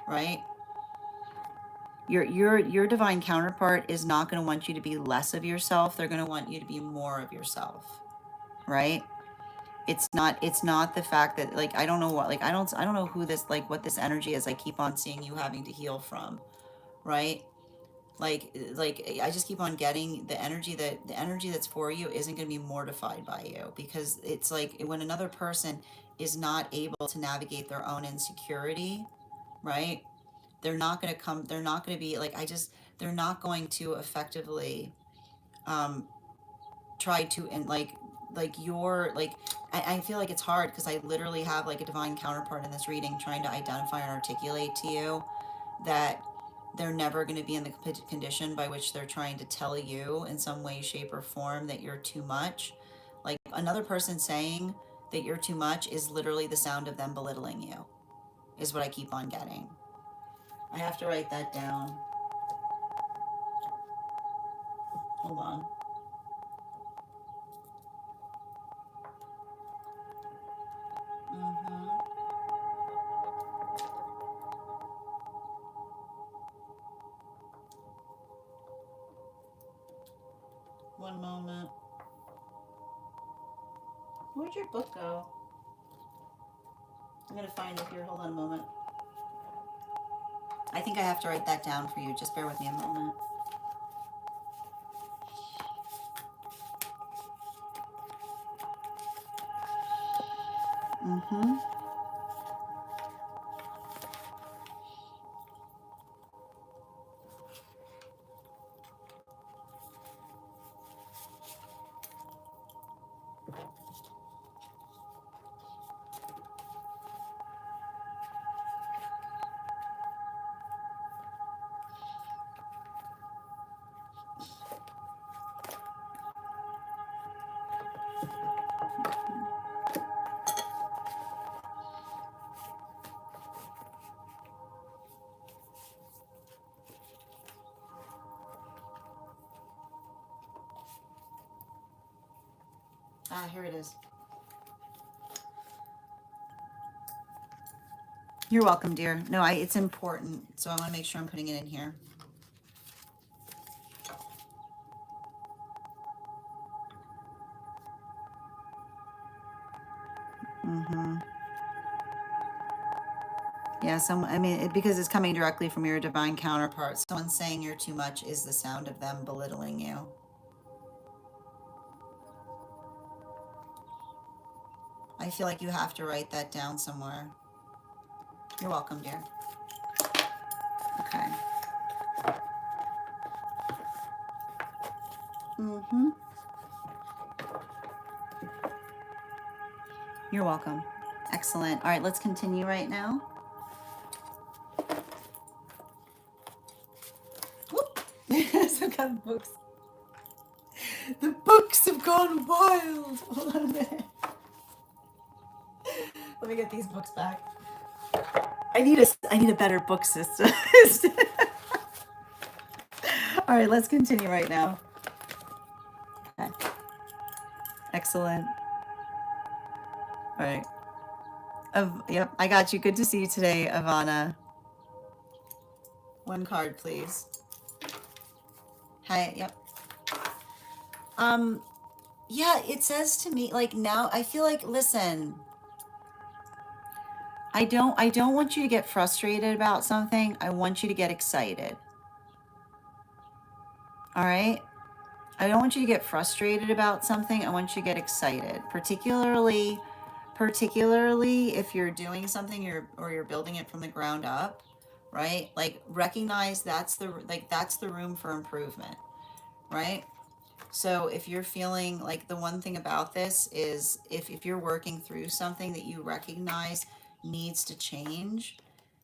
right? Your divine counterpart is not going to want you to be less of yourself. They're going to want you to be more of yourself, right? It's not the fact that, like, I don't know what, like, I don't know who this, like, what this energy is I keep on seeing you having to heal from, right? Like I just keep on getting the energy that's for you isn't going to be mortified by you, because it's like when another person is not able to navigate their own insecurity, right? They're not going to be like, they're not going to effectively um try to, and like you're like, I feel like it's hard because I literally have like a divine counterpart in this reading trying to identify and articulate to you that they're never going to be in the condition by which they're trying to tell you in some way, shape, or form that you're too much. Like another person saying that you're too much is literally the sound of them belittling you, is what I keep on getting. I have to write that down. Hold on. Mm-hmm. One moment. Where'd your book go? I'm gonna find it here. Hold on a moment. I think I have to write that down for you. Just bear with me a moment. Mm-hmm. Ah, here it is. You're welcome, dear. No, it's important, so I want to make sure I'm putting it in here. Mm-hmm. Yeah, I mean, because it's coming directly from your divine counterpart. Someone saying you're too much is the sound of them belittling you. I feel like you have to write that down somewhere. You're welcome, dear. Okay. Mm-hmm. You're welcome. Excellent. All right, let's continue right now. Whoop. Some kind of books. The books have gone wild. Hold on a minute. Let me get these books back. I need a better book system. All right, let's continue right now. Okay. Excellent. All right. Yep, I got you. Good to see you today, Ivana. One card, please. Hi. Yep. Um. Yeah, it says to me like now. I feel like, listen. I don't want you to get frustrated about something. I want you to get excited. All right? I don't want you to get frustrated about something. I want you to get excited. Particularly if you're doing something or you're building it from the ground up, right? Like recognize that's the room for improvement, right? So if you're feeling like, the one thing about this is if you're working through something that you recognize needs to change,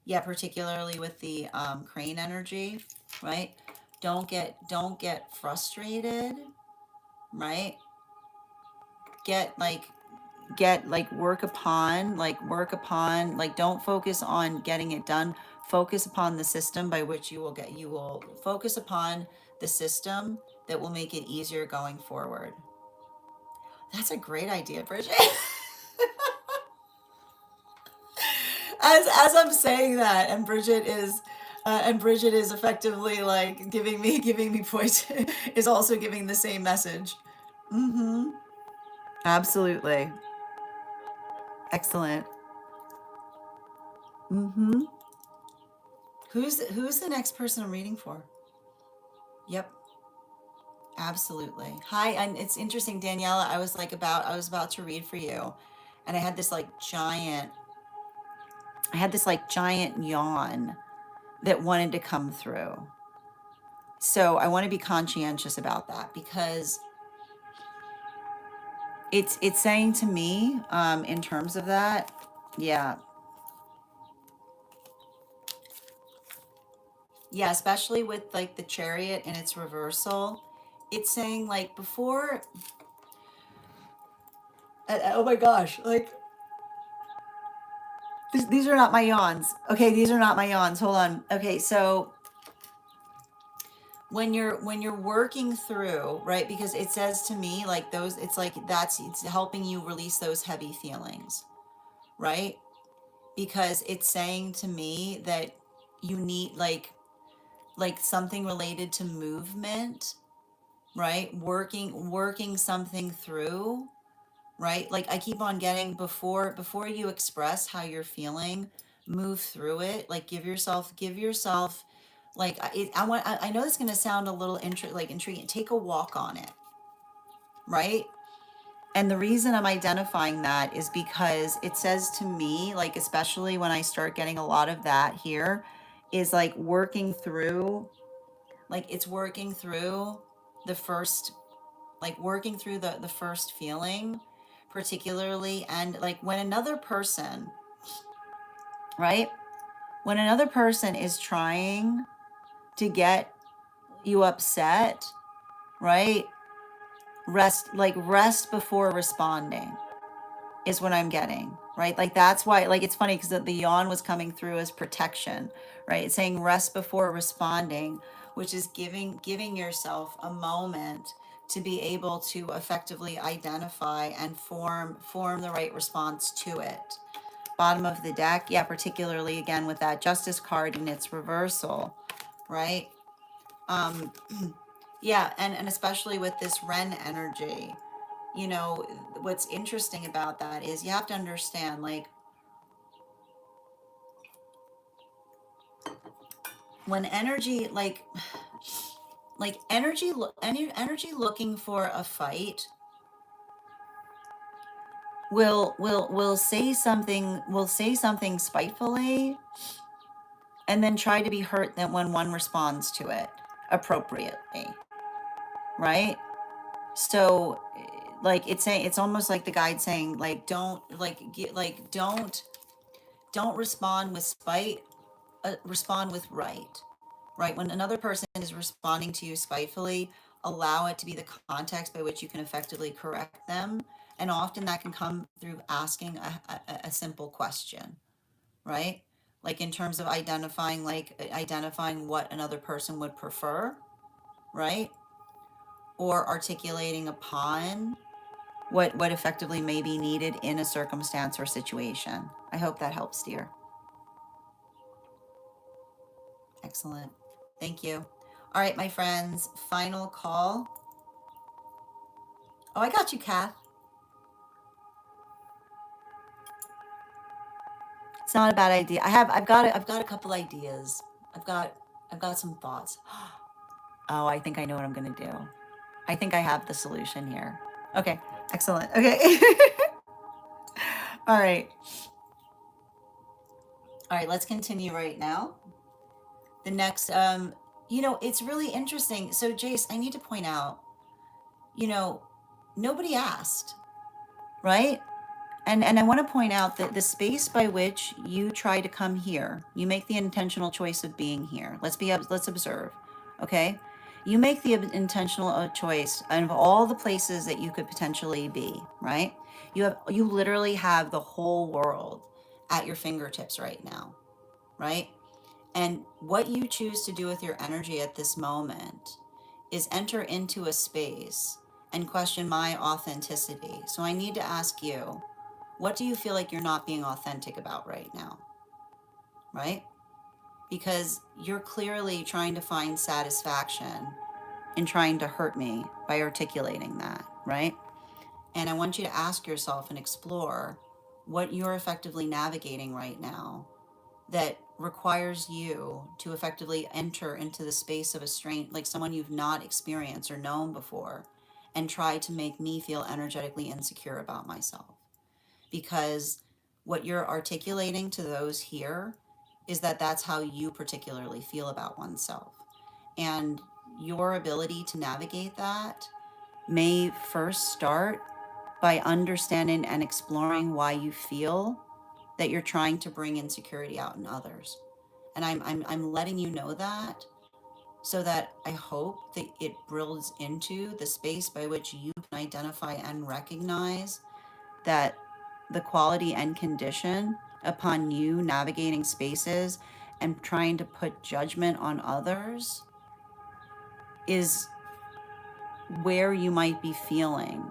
yeah, particularly with the crane energy, right? Don't get frustrated, right? Get like work upon like, don't focus on getting it done. Focus upon the system by which you will focus upon the system that will make it easier going forward. That's a great idea, Bridget. As I'm saying that, and Bridget is effectively like giving me poison, is also giving the same message. Mm-hmm. Absolutely. Excellent. Mm-hmm. Who's the next person I'm reading for? Yep. Absolutely. Hi, and it's interesting, Daniela. I was about to read for you, and I had this like giant yawn that wanted to come through. So I want to be conscientious about that because it's saying to me, in terms of that, yeah, yeah, especially with like the chariot and its reversal, it's saying like before. Oh my gosh, like these are not my yawns. Okay, these are not my yawns. Hold on. Okay, so when you're working through, right, because it says to me like those, it's like it's helping you release those heavy feelings, right? Because it's saying to me that you need like something related to movement, right? Working something through, right? Like I keep on getting before you express how you're feeling, move through it. Like give yourself like I know it's going to sound a little intriguing. Take a walk on it, right? And the reason I'm identifying that is because it says to me, like especially when I start getting a lot of that here, is like working through, like it's working through the first, like working through the first feeling, particularly, and like when another person, right, when another person is trying to get you upset, right, rest before responding is what I'm getting, right? Like that's why, like it's funny because the yawn was coming through as protection, right? It's saying rest before responding, which is giving yourself a moment to be able to effectively identify and form the right response to it. Bottom of the deck, yeah, particularly again with that Justice card and its reversal, right? Um, yeah, and especially with this Ren energy, you know, what's interesting about that is you have to understand when energy energy looking for a fight will say something spitefully and then try to be hurt that when one responds to it appropriately, right? So like it's saying, it's almost like the guide saying like don't don't respond with spite, respond with right? When another person is responding to you spitefully, allow it to be the context by which you can effectively correct them. And often that can come through asking a simple question, right? Like in terms of identifying what another person would prefer, right? Or articulating upon what effectively may be needed in a circumstance or situation. I hope that helps, dear. Excellent. Thank you. All right, my friends, final call. Oh, I got you, Kath. It's not a bad idea. I've got a couple ideas. I've got some thoughts. Oh, I think I know what I'm gonna do. I think I have the solution here. Okay, excellent. Okay. All right. All right, let's continue right now. The next, you know, it's really interesting. So, Jace, I need to point out, you know, nobody asked, right? And I want to point out that the space by which you try to come here, you make the intentional choice of being here. Let's observe, okay? You make the intentional choice of all the places that you could potentially be, right? You literally have the whole world at your fingertips right now, right? And what you choose to do with your energy at this moment is enter into a space and question my authenticity. So I need to ask you, what do you feel like you're not being authentic about right now? Right? Because you're clearly trying to find satisfaction in trying to hurt me by articulating that, right? And I want you to ask yourself and explore what you're effectively navigating right now that requires you to effectively enter into the space of a strange, like someone you've not experienced or known before, and try to make me feel energetically insecure about myself. Because what you're articulating to those here is that that's how you particularly feel about oneself. And your ability to navigate that may first start by understanding and exploring why you feel that you're trying to bring insecurity out in others. And I'm letting you know that so that I hope that it builds into the space by which you can identify and recognize that the quality and condition upon you navigating spaces and trying to put judgment on others is where you might be feeling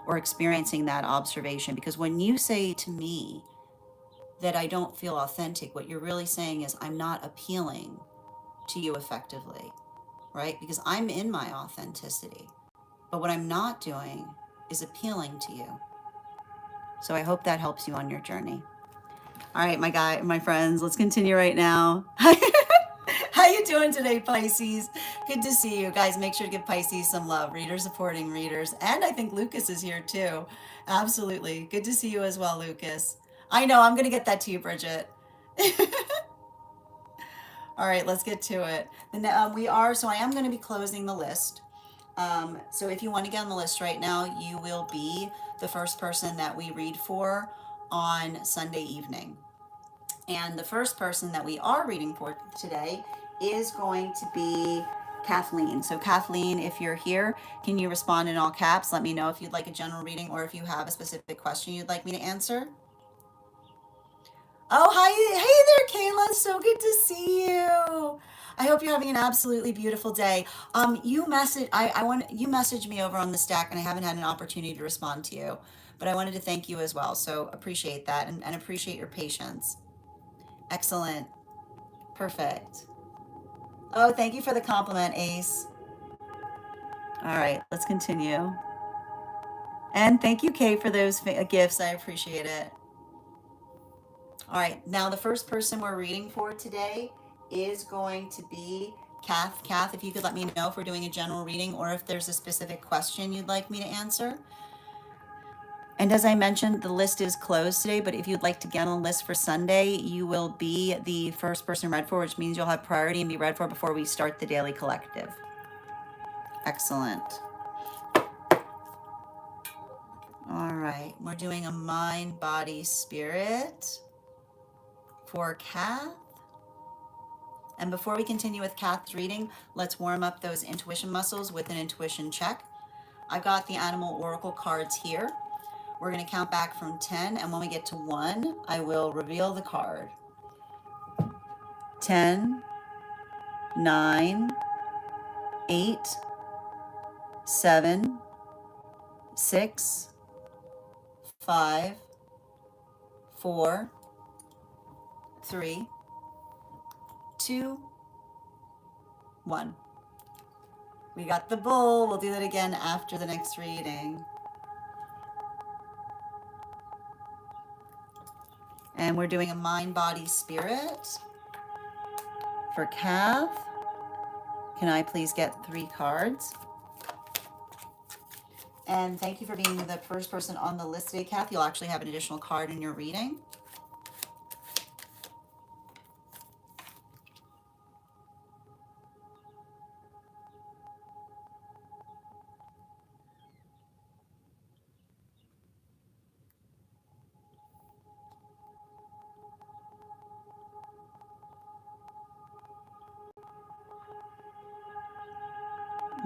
or experiencing that observation. Because when you say to me that I don't feel authentic, what you're really saying is I'm not appealing to you effectively, right? Because I'm in my authenticity. But what I'm not doing is appealing to you. So I hope that helps you on your journey. All right, my friends, let's continue right now. How you doing today, Pisces? Good to see you. Guys, make sure to give Pisces some love. Readers supporting readers. And I think Lucas is here too. Absolutely. Good to see you as well, Lucas. I know, I'm going to get that to you, Bridget. All right, let's get to it. So I am going to be closing the list. So if you want to get on the list right now, you will be the first person that we read for on Sunday evening. And the first person that we are reading for today is going to be Kathleen. So Kathleen, if you're here, can you respond in all caps? Let me know if you'd like a general reading or if you have a specific question you'd like me to answer. Oh, hi. Hey there, Kayla. So good to see you. I hope you're having an absolutely beautiful day. You messaged me over on the stack and I haven't had an opportunity to respond to you, but I wanted to thank you as well. So appreciate that and appreciate your patience. Excellent. Perfect. Oh, thank you for the compliment, Ace. All right, let's continue. And thank you, Kate, for those gifts. I appreciate it. All right, now the first person we're reading for today is going to be Kath. Kath, if you could let me know if we're doing a general reading or if there's a specific question you'd like me to answer. And as I mentioned, the list is closed today, but if you'd like to get on the list for Sunday, you will be the first person read for, which means you'll have priority and be read for before we start the daily collective. Excellent. All right, we're doing a mind, body, spirit for Kath. And before we continue with Kath's reading, let's warm up those intuition muscles with an intuition check. I've got the animal oracle cards here. We're going to count back from 10, and when we get to 1, I will reveal the card. 10, 9, 8, 7, 6, 5, 4, 3, 2, 1. We got the bull. We'll do that again after the next reading. And we're doing a mind, body, spirit for Kath. Can I please get 3 cards? And thank you for being the first person on the list today, Kath. You'll actually have an additional card in your reading.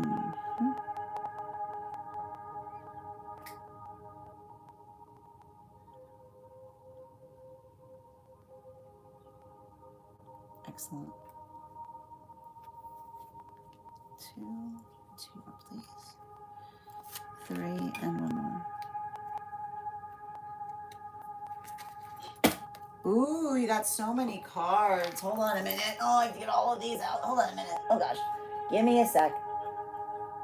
Mm-hmm. Excellent. 2, 2 more, please. 3, and 1 more. Ooh, you got so many cards. Hold on a minute. Oh, I have to get all of these out. Hold on a minute. Oh, gosh. Give me a sec.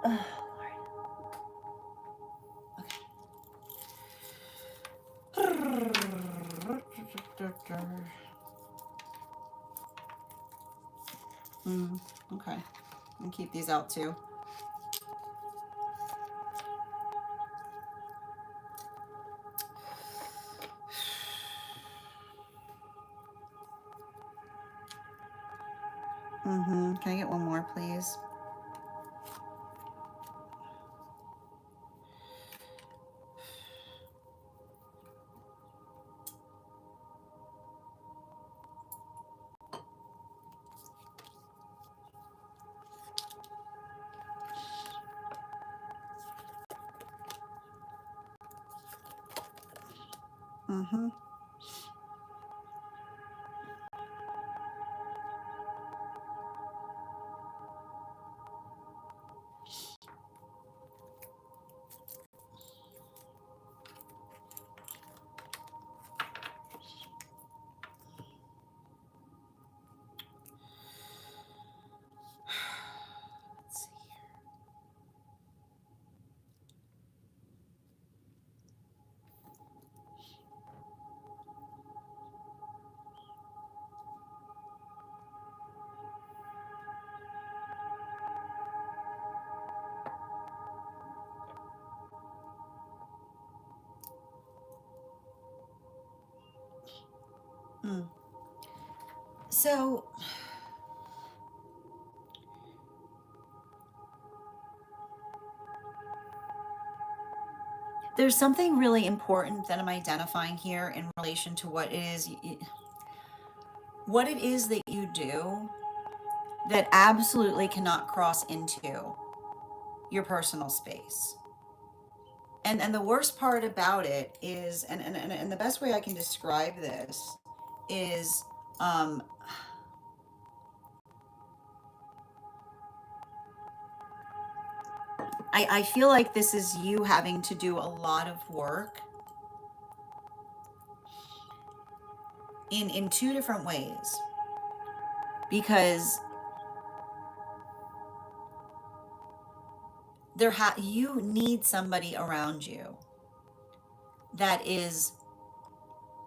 Oh, Lord. Okay. Okay. And keep these out too. Can I get one more, please? Mm-hmm. Let's see here. So there's something really important that I'm identifying here in relation to what it is that you do that absolutely cannot cross into your personal space. And the worst part about it is, and the best way I can describe this is, um, I feel like this is you having to do a lot of work in two different ways, because you need somebody around you that is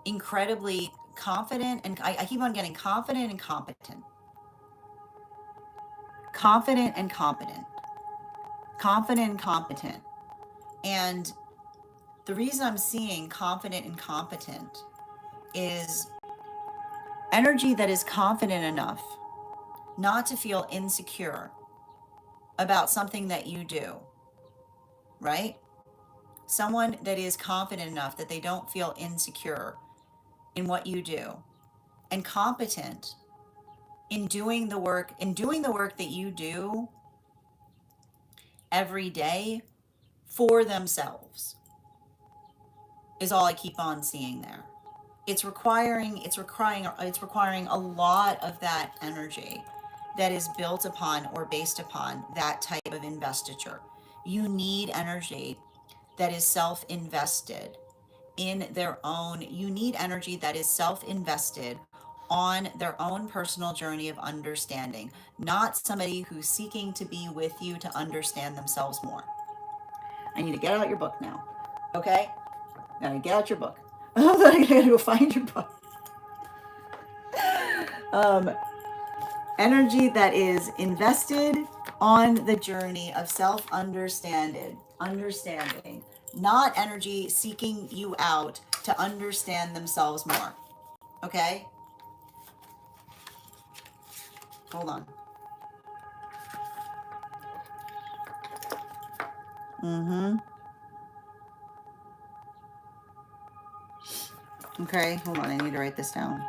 incredibly confident, and I keep on getting confident and competent, confident and competent, confident and competent. And the reason I'm seeing confident and competent is energy that is confident enough not to feel insecure about something that you do, right? Someone that is confident enough that they don't feel insecure in what you do, and competent in doing the work that you do every day for themselves, is all I keep on seeing there. It's requiring a lot of that energy that is built upon or based upon that type of investiture. You need energy that is self-invested in their own, you need energy that is self-invested on their own personal journey of understanding, not somebody who's seeking to be with you to understand themselves more. I need to get out your book now. Okay? Now get out your book. I gotta go find your book. Um, energy that is invested on the journey of understanding, not energy seeking you out to understand themselves more. Okay? Hold on. Mm-hmm. Okay, hold on. I need to write this down.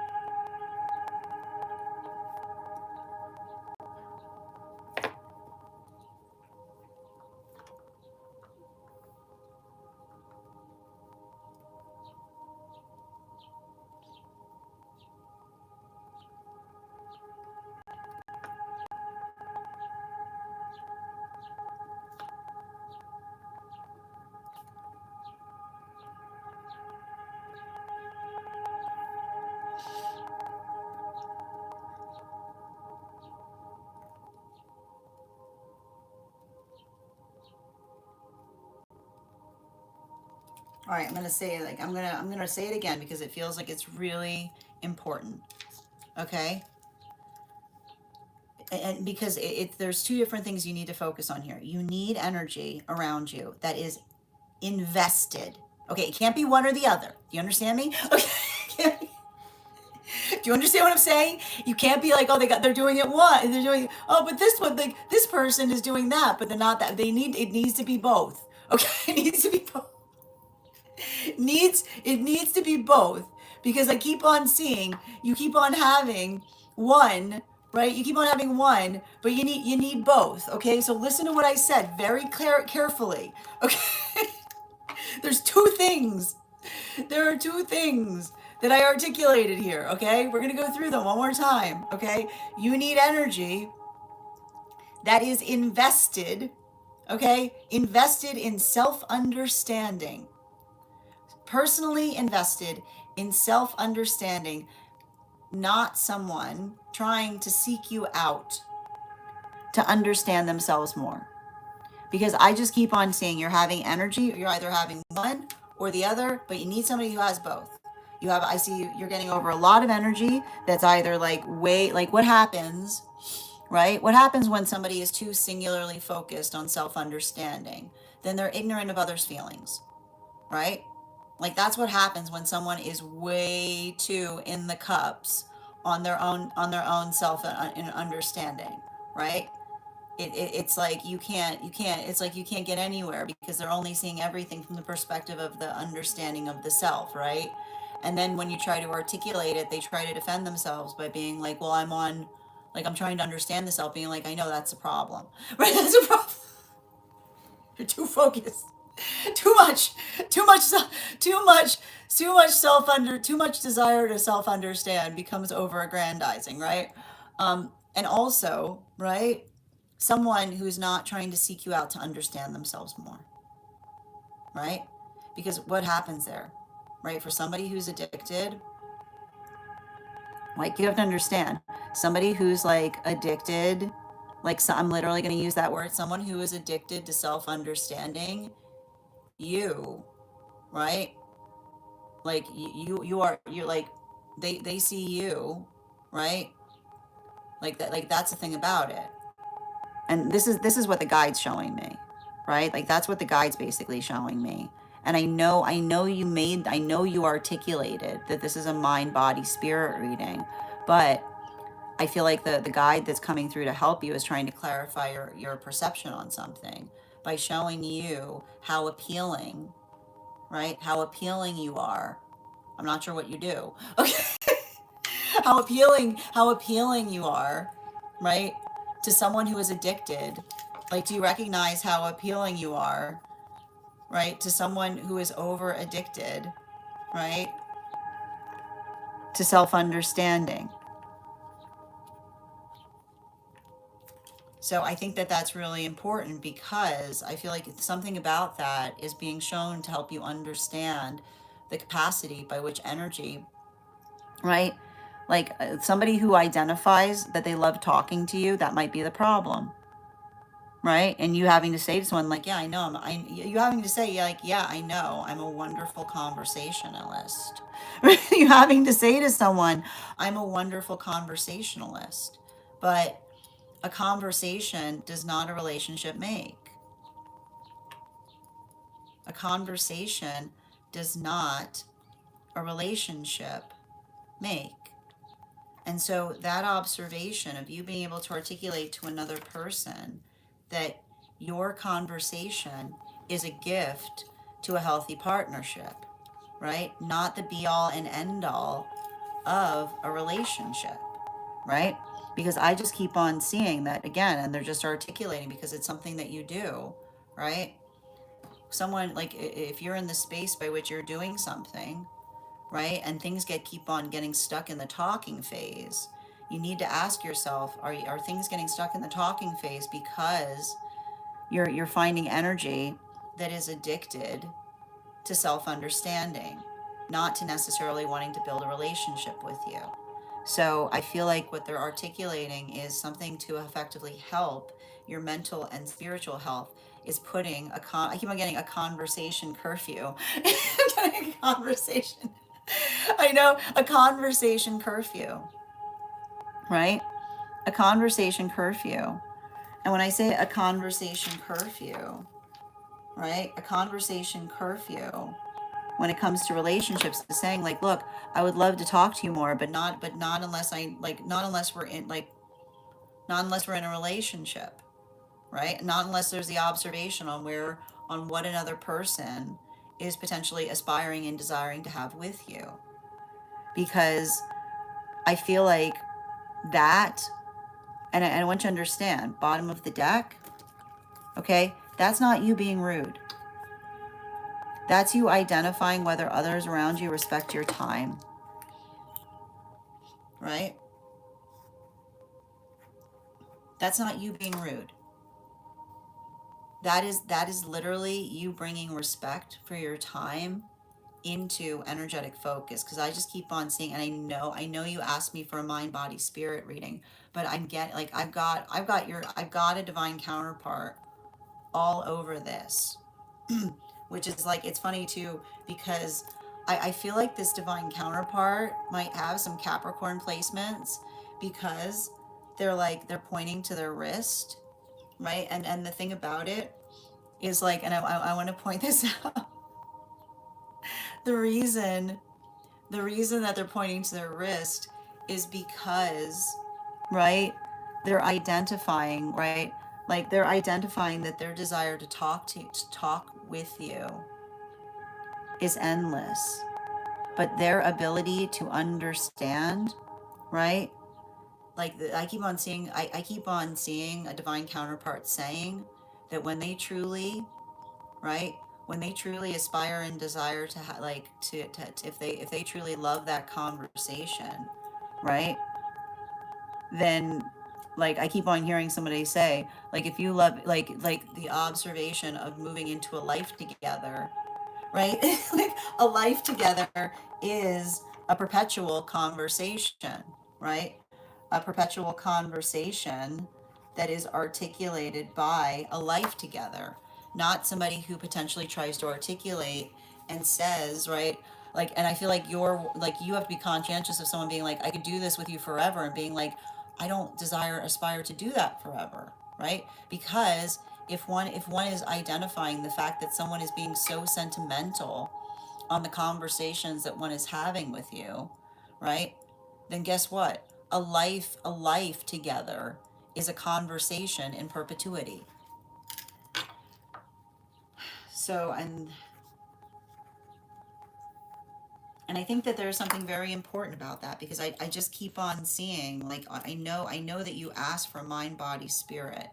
All right, I'm gonna say like I'm gonna say it again because it feels like it's really important. Okay? and because there's two different things you need to focus on here. You need energy around you that is invested. Okay, it can't be one or the other. Do you understand me? Okay. Do you understand what I'm saying? You can't be like, oh, they're doing it one, they're doing, oh, but this one, like this person is doing that, but they're not that. It needs to be both. Okay, it needs to be both. It needs to be both, because I keep on seeing you keep on having one, right? You keep on having one, but you need both. Okay, so listen to what I said very carefully. Okay, there's two things. There are two things that I articulated here. Okay, we're gonna go through them one more time. Okay, you need energy that is invested. Okay, invested in self-understanding, personally invested in self understanding, not someone trying to seek you out to understand themselves more. Because I just keep on seeing you're having energy, you're either having one or the other, but you need somebody who has both. I see you're getting over a lot of energy that's either like what happens, right? What happens when somebody is too singularly focused on self understanding? Then they're ignorant of others' feelings, right? Like that's what happens when someone is way too in the cups on their own self and understanding, right? It's like you can't it's like you can't get anywhere because they're only seeing everything from the perspective of the understanding of the self, right? And then when you try to articulate it, they try to defend themselves by being like, well, I'm trying to understand the self, being like, I know that's a problem. Right, that's a problem. You're too focused. Too much, too much, too much, too much desire to self understand becomes over aggrandizing, right? And also, right, someone who's not trying to seek you out to understand themselves more, right? Because what happens there, right? For somebody who's addicted, like you have to understand, somebody who's like addicted, like so, I'm literally going to use that word, someone who is addicted to self understanding, you, right? Like you're like they see you, right? Like that, like that's the thing about it. And this is what the guide's showing me, right? Like that's what the guide's basically showing me. And I know you articulated that this is a mind body spirit reading, but I feel like the guide that's coming through to help you is trying to clarify your perception on something by showing you how appealing, right? How appealing you are. I'm not sure what you do. Okay. How appealing you are, right? To someone who is addicted. Like, do you recognize how appealing you are, right? To someone who is over addicted, right? To self understanding. So I think that that's really important because I feel like something about that is being shown to help you understand the capacity by which energy, right? Like somebody who identifies that they love talking to you, that might be the problem, right? And you having to say to someone like, yeah, I know, you having to say like, yeah, I know, I'm a wonderful conversationalist. You having to say to someone, I'm a wonderful conversationalist, but a conversation does not a relationship make. A conversation does not a relationship make. And so that observation of you being able to articulate to another person that your conversation is a gift to a healthy partnership, right? Not the be all and end all of a relationship, right? Because I just keep on seeing that again, and they're just articulating because it's something that you do, right? Someone like if you're in the space by which you're doing something, right? And things keep on getting stuck in the talking phase. You need to ask yourself, are things getting stuck in the talking phase because you're finding energy that is addicted to self-understanding, not to necessarily wanting to build a relationship with you. So I feel like what they're articulating is something to effectively help your mental and spiritual health is putting I keep on getting a conversation curfew. I'm getting a conversation. I know, a conversation curfew, right? a conversation curfew. And when I say a conversation curfew, right? A conversation curfew when it comes to relationships is saying like, look, I would love to talk to you more, but not unless not unless we're in not unless we're in a relationship, right? Not unless there's the observation on what another person is potentially aspiring and desiring to have with you. Because I feel like that, and I want you to understand, bottom of the deck, okay, that's not you being rude. That's you identifying whether others around you respect your time, right? That's not you being rude. That is literally you bringing respect for your time into energetic focus. Because I just keep on seeing, and I know you asked me for a mind body spirit reading, but I'm getting like I've got a divine counterpart all over this. Which is like, it's funny too, because I feel like this divine counterpart might have some Capricorn placements, because they're pointing to their wrist, right? And the thing about it is like, and I want to point this out. the reason the reason that they're pointing to their wrist is because, right, they're identifying, right, like they're identifying that their desire to talk with you is endless, but their ability to understand, right, like I keep on seeing a divine counterpart saying that when they truly, right, when they truly aspire and desire to if they truly love that conversation, right, then, like, I keep on hearing somebody say, like, if you love, like the observation of moving into a life together, right? Like, a life together is a perpetual conversation, right? A perpetual conversation that is articulated by a life together, not somebody who potentially tries to articulate and says, right? Like, and I feel like you have to be conscientious of someone being like, I could do this with you forever, and being like, I don't aspire to do that forever, right? Because if one is identifying the fact that someone is being so sentimental on the conversations that one is having with you, right? Then guess what? A life together is a conversation in perpetuity. So, and I think that there's something very important about that, because I just keep on seeing, like, I know that you asked for mind, body, spirit,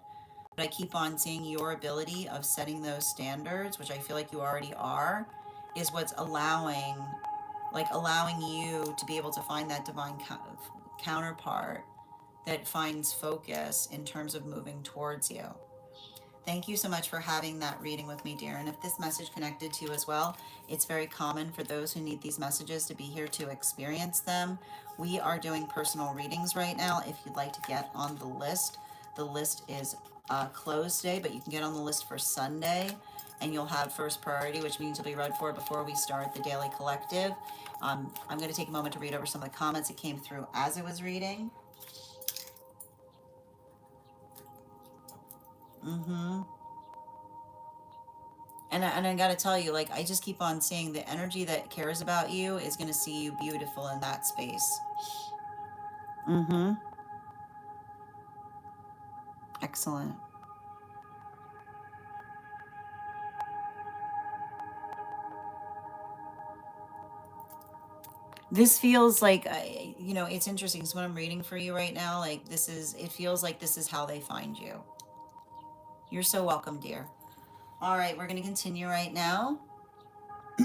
but I keep on seeing your ability of setting those standards, which I feel like you already are, is what's allowing you to be able to find that divine counterpart that finds focus in terms of moving towards you. Thank you so much for having that reading with me, dear. And if this message connected to you as well, it's very common for those who need these messages to be here to experience them. We are doing personal readings right now. If you'd like to get on the list is closed today, but you can get on the list for Sunday, and you'll have first priority, which means you'll be read for before we start the daily collective. I'm going to take a moment to read over some of the comments that came through as I was reading. Mm-hmm. And I gotta tell you, like, I just keep on seeing the energy that cares about you is gonna see you beautiful in that space. Mm-hmm. Excellent. This feels like, it's interesting because what I'm reading for you right now, like, it feels like this is how they find you. You're so welcome, dear. All right, we're gonna continue right now.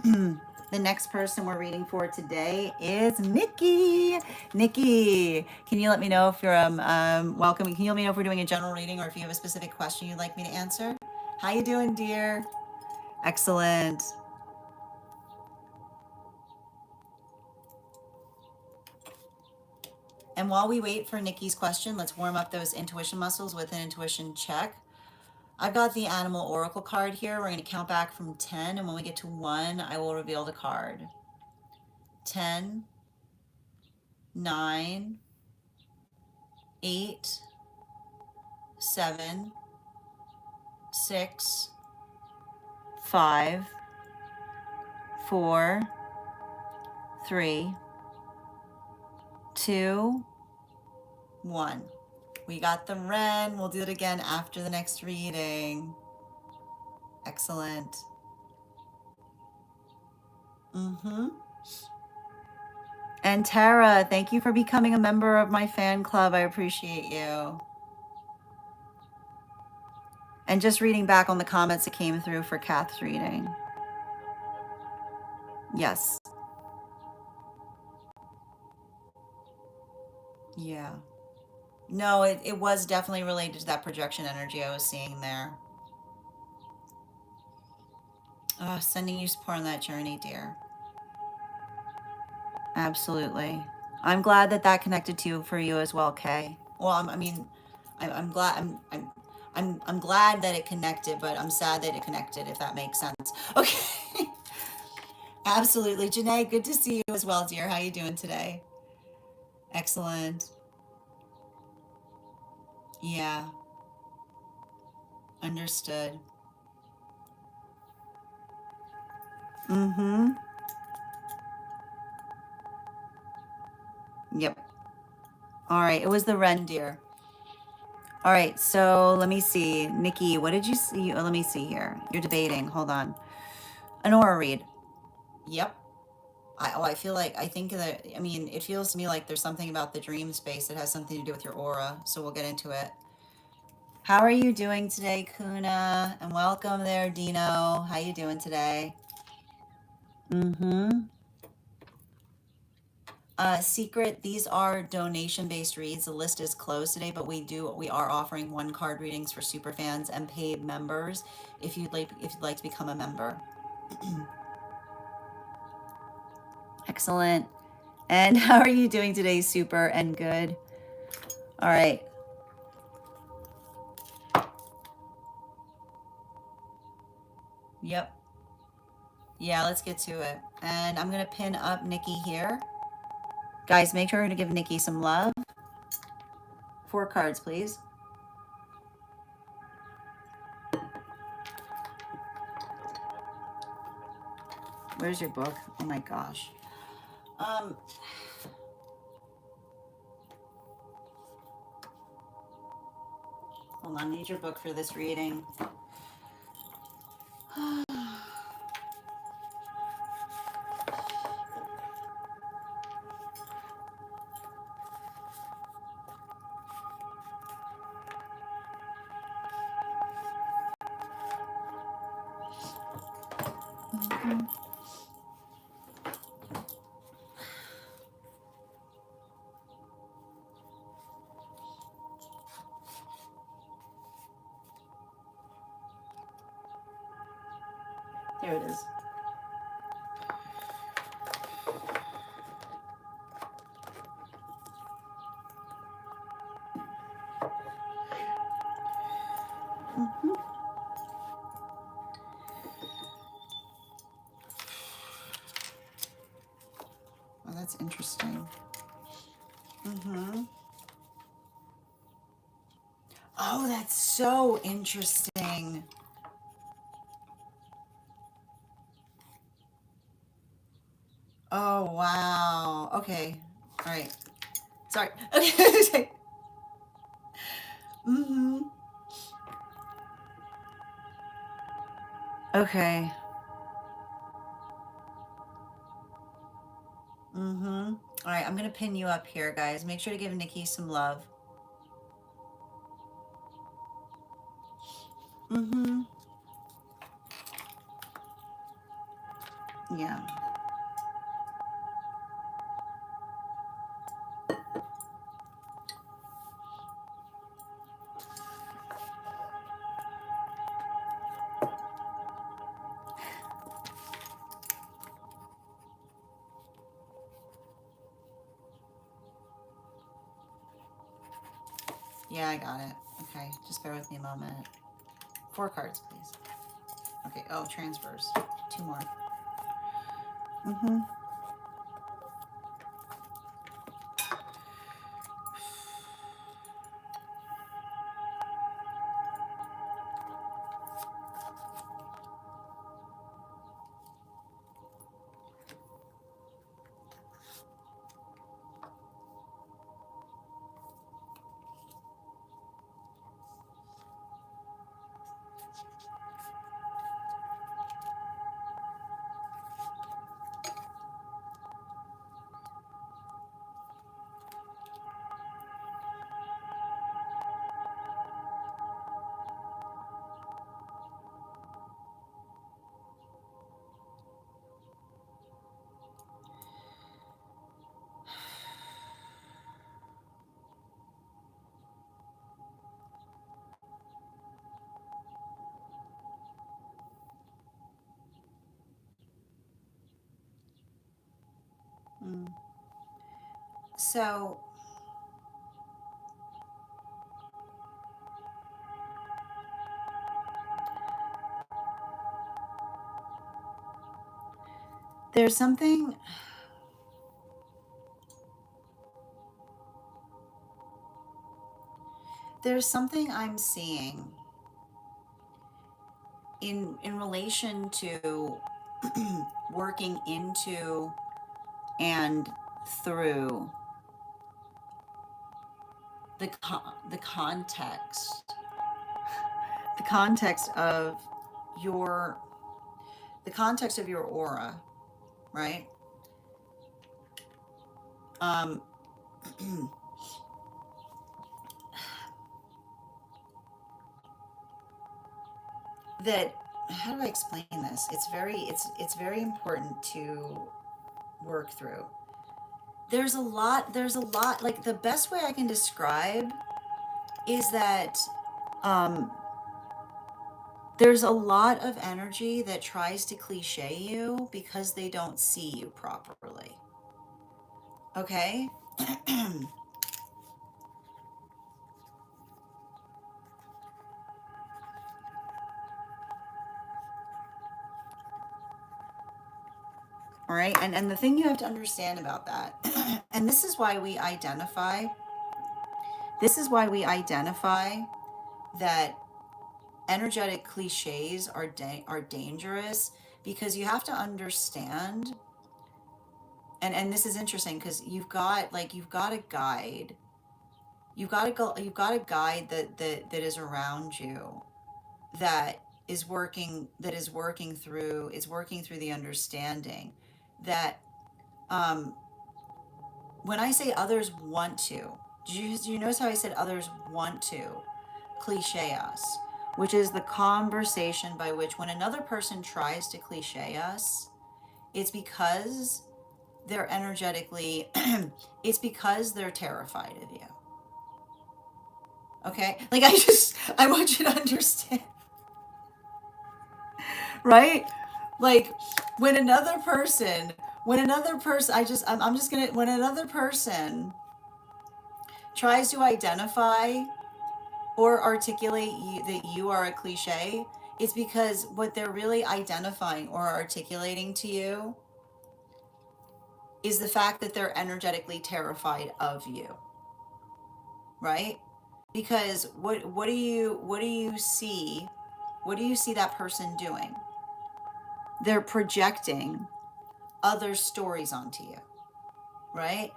The next person we're reading for today is Nikki. Nikki, can you let me know if you're welcome? Can you let me know if we're doing a general reading or if you have a specific question you'd like me to answer? How you doing, dear? Excellent. And while we wait for Nikki's question, let's warm up those intuition muscles with an intuition check. I've got the Animal Oracle card here. We're going to count back from 10, and when we get to 1, I will reveal the card. 10, 9, 8, 7, 6, 5, 4, 3, 2, 1. We got the Wren. We'll do it again after the next reading. Excellent. And Tara, thank you for becoming a member of my fan club. I appreciate you. And just reading back on the comments that came through for Kath's reading. Yes. Yeah. No, it was definitely related to that projection energy I was seeing there. Sending you support on that journey, dear. Absolutely. I'm glad that that connected to you for you as well, Kay. Well, I'm glad I'm glad that it connected, but I'm sad that it connected, if that makes sense. Okay. Absolutely. Janae, good to see you as well, dear. How you doing today? Excellent. Yeah. Understood. Mm-hmm. Yep. All right. It was the reindeer. All right. So let me see. Nikki, what did you see? Oh, let me see here. You're debating. Hold on. An aura read. Yep. I feel like, I think that, I mean, it feels to me like there's something about the dream space that has something to do with your aura. So we'll get into it. How are you doing today, Kuna? And welcome there, Dino. How you doing today? Mm-hmm. Secret, these are donation-based reads. The list is closed today, but we are offering 1-card readings for super fans and paid members if you'd like to become a member. Excellent. And how are you doing today, super and good? All right. Yep. Yeah, let's get to it. And I'm going to pin up Nikki here. Guys, make sure to give Nikki some love. 4 cards, please. Where's your book? Oh my gosh. Hold on, I need your book for this reading. There it is. Oh, that's interesting. Oh, that's so interesting. Oh, wow. Okay. All right. Sorry. Okay. Okay. All right, I'm going to pin you up here, guys. Make sure to give Nikki some love. Yeah. Yeah, I got it. Okay, just bear with me a moment. 4 cards, please. Okay, oh, transfers. 2 more. So there's something, I'm seeing in relation to working into and through the context, the context of your the context of your aura, right? Um, that, how do I explain this? It's very important to work through. There's a lot, like the best way I can describe is that um there's a lot of energy that tries to cliche you because they don't see you properly. Okay? All right? And the thing you have to understand about that, and this is why we identify that energetic cliches are dangerous, because you have to understand, and this is interesting because you've got a guide. You've got a guide that is around you, that is working through the understanding that, um when I say others want to, do you notice how I said others want to cliche us, which is the conversation by which when another person tries to cliche us, it's because they're energetically it's because they're terrified of you. Okay? Like, I want you to understand, right? Like, when another person I'm just gonna when another person tries to identify or articulate that you are a cliche, it's because what they're really identifying or articulating to you is the fact that they're energetically terrified of you, right? Because what do you see? What do you see that person doing? They're projecting other stories onto you, right?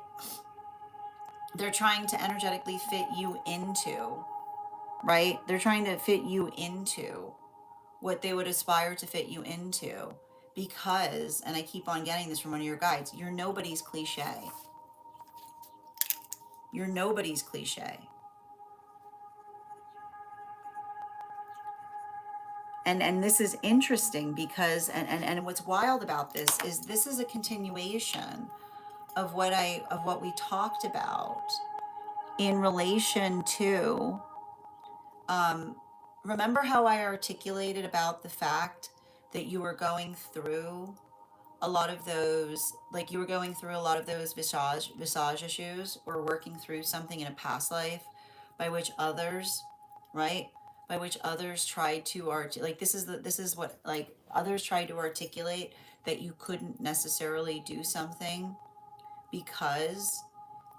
They're trying to energetically fit you into, right? They're trying to fit you into what they would aspire to fit you into, because, and I keep on getting this from one of your guides, you're nobody's cliche. You're nobody's cliche. And this is interesting because, and what's wild about this is a continuation of what we talked about in relation to, um remember how I articulated about the fact that you were going through a lot of those, like you were going through a lot of those visage issues, or working through something in a past life by which others, right, by which others tried to like, this is what, like, others tried to articulate that you couldn't necessarily do something because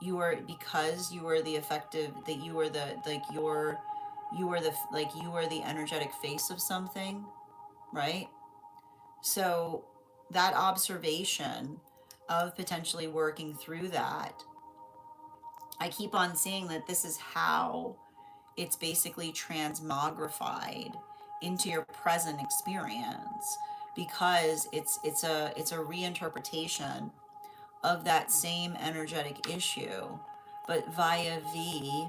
you were the effective, that you were the, like, you were the, like, you were the energetic face of something, right? So that observation of potentially working through that, I keep on seeing that this is how it's basically transmogrified into your present experience, because it's a reinterpretation of that same energetic issue, but via V,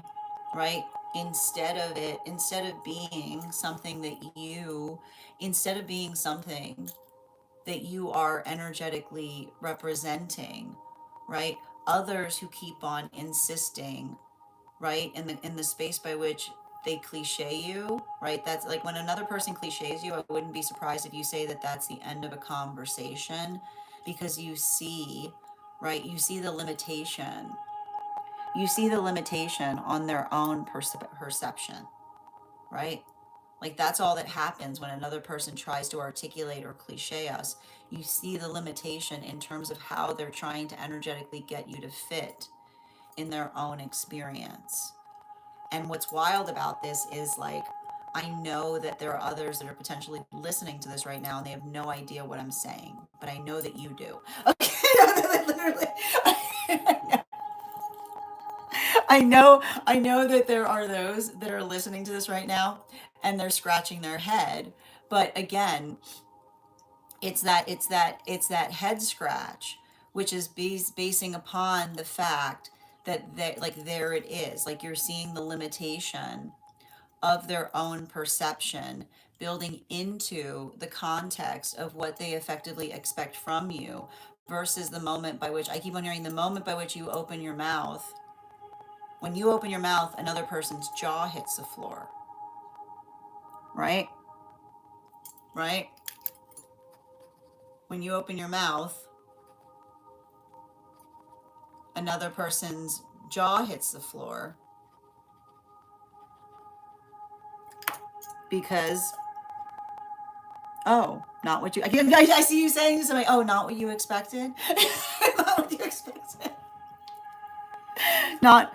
right? Instead of being something that you, instead of being something that you are energetically representing, right? Others who keep on insisting, right? In the space by which they cliche you, right? That's like when another person cliches you, I wouldn't be surprised if you say that that's the end of a conversation, because you see right? You see the limitation. You see the limitation on their own perception, right? Like that's all that happens when another person tries to articulate or cliche us. You see the limitation in terms of how they're trying to energetically get you to fit in their own experience. And what's wild about this is like, I know that there are others that are potentially listening to this right now and they have no idea what I'm saying, but I know that you do. Okay, literally. I know that there are those that are listening to this right now and they're scratching their head. But again, it's that head scratch, which is basing upon the fact that like there it is, like you're seeing the limitation of their own perception building into the context of what they effectively expect from you versus the moment by which I keep on hearing the moment by which you open your mouth. When you open your mouth, another person's jaw hits the floor, right? Right? When you open your mouth, another person's jaw hits the floor because, oh, not what you, I see you saying something, oh, not what you expected. Not what you expected. Not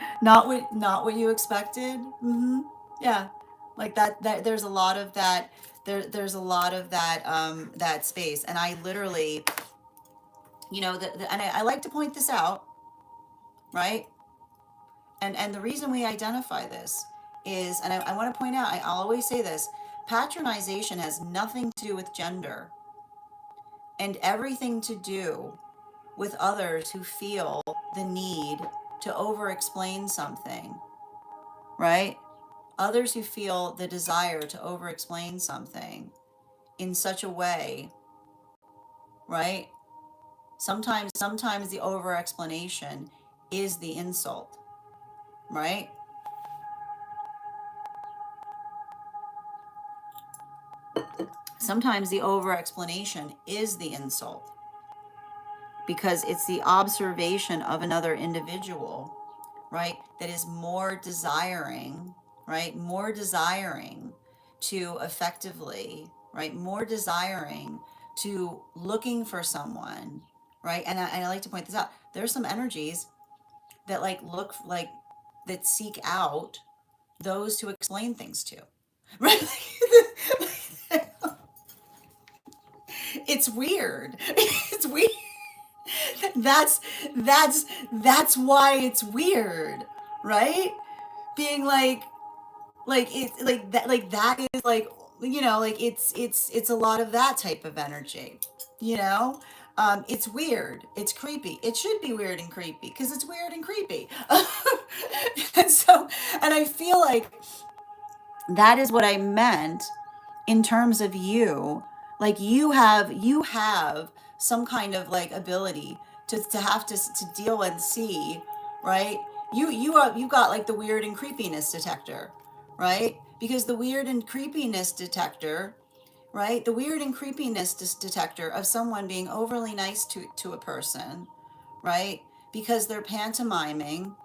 what you expected. Yeah. Like that there's a lot of that there's a lot of that that space. And I literally, and I like to point this out, right? And the reason we identify this is, and I want to point out, I'll always say this, patronization has nothing to do with gender and everything to do with others who feel the need to over explain something, right? Others who feel the desire to over explain something in such a way, right? Sometimes the over explanation is the insult, right? Sometimes the over explanation is the insult because it's the observation of another individual, right, that is more desiring, right, more desiring to effectively, right, more desiring to looking for someone, right? And I like to point this out. There's some energies that like look like that seek out those to explain things to, right? It's weird. It's weird. That's that's why it's weird, right? Being like it like that is like, like it's a lot of that type of energy, you know. It's weird, it's creepy, it should be weird and creepy because it's weird and creepy. And so, and I feel like that is what I meant in terms of you. Like you have some kind of like ability to have to deal and see, right? You got like the weird and creepiness detector, right? Because the weird and creepiness detector, right? The weird and creepiness detector of someone being overly nice to a person, right? Because they're pantomiming,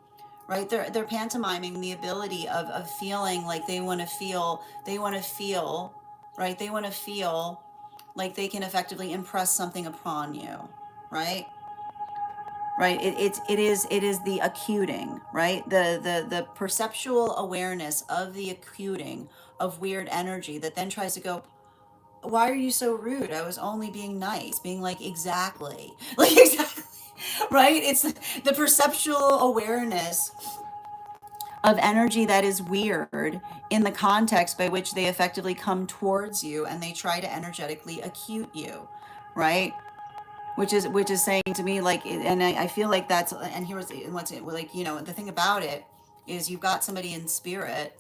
right? They're pantomiming the ability of feeling like they want to feel, right? They want to feel like they can effectively impress something upon you, right? Right. It is the accuting, right? The perceptual awareness of the accuting of weird energy that then tries to go, why are you so rude? I was only being nice, being like, exactly. Like exactly. Right? It's the perceptual awareness of energy that is weird in the context by which they effectively come towards you and they try to energetically acute you, right? Which is saying to me like, and I feel like that's, and here's what's it like, the thing about it is you've got somebody in spirit,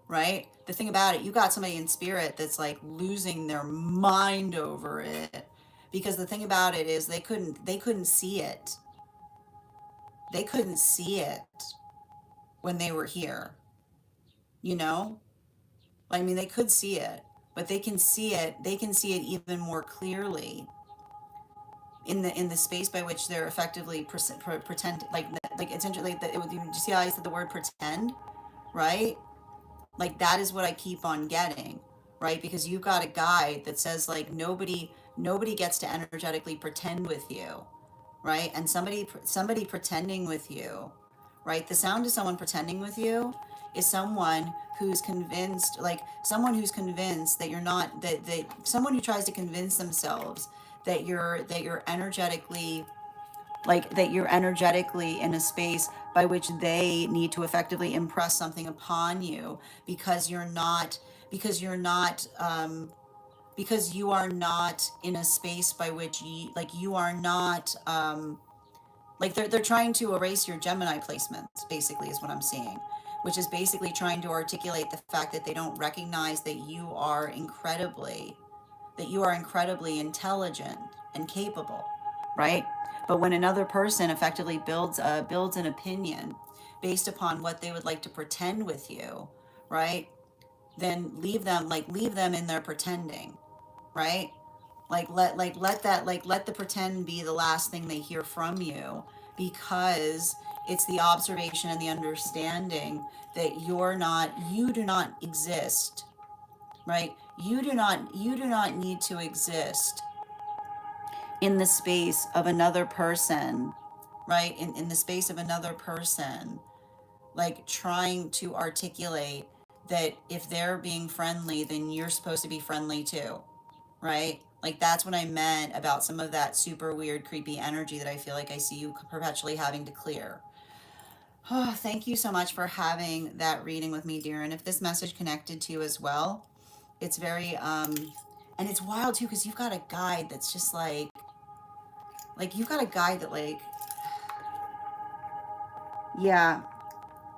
right? The thing about it, you got somebody in spirit that's like losing their mind over it, because the thing about it is they couldn't see it. They couldn't see it when they were here, you know? I mean, they could see it, but they can see it even more clearly in the space by which they're effectively pretend, like it's interesting, like you see how I said the word pretend, right? Like that is what I keep on getting, right? Because you've got a guide that says like nobody gets to energetically pretend with you, right? And somebody pretending with you, right? The sound of someone pretending with you is someone who's convinced, like someone who's convinced that you're not, that someone who tries to convince themselves that you're energetically, like that you're energetically in a space by which they need to effectively impress something upon you, because you're not, because you're not because you are not in a space by which you, like you are not like they're trying to erase your Gemini placements, basically, is what I'm seeing, which is basically trying to articulate the fact that they don't recognize that you are incredibly intelligent and capable, right? But when another person effectively builds an opinion based upon what they would like to pretend with you, right? Then leave them in their pretending, right? Let the pretend be the last thing they hear from you, because it's the observation and the understanding that you do not exist, right? You do not need to exist in the space of another person, right? In the space of another person, like trying to articulate that if they're being friendly, then you're supposed to be friendly too, right? Like that's what I meant about some of that super weird, creepy energy that I feel like I see you perpetually having to clear. Oh, thank you so much for having that reading with me, dear. And if this message connected to you as well, it's very and it's wild too, because you've got a guide that's just like you've got a guide that like, yeah,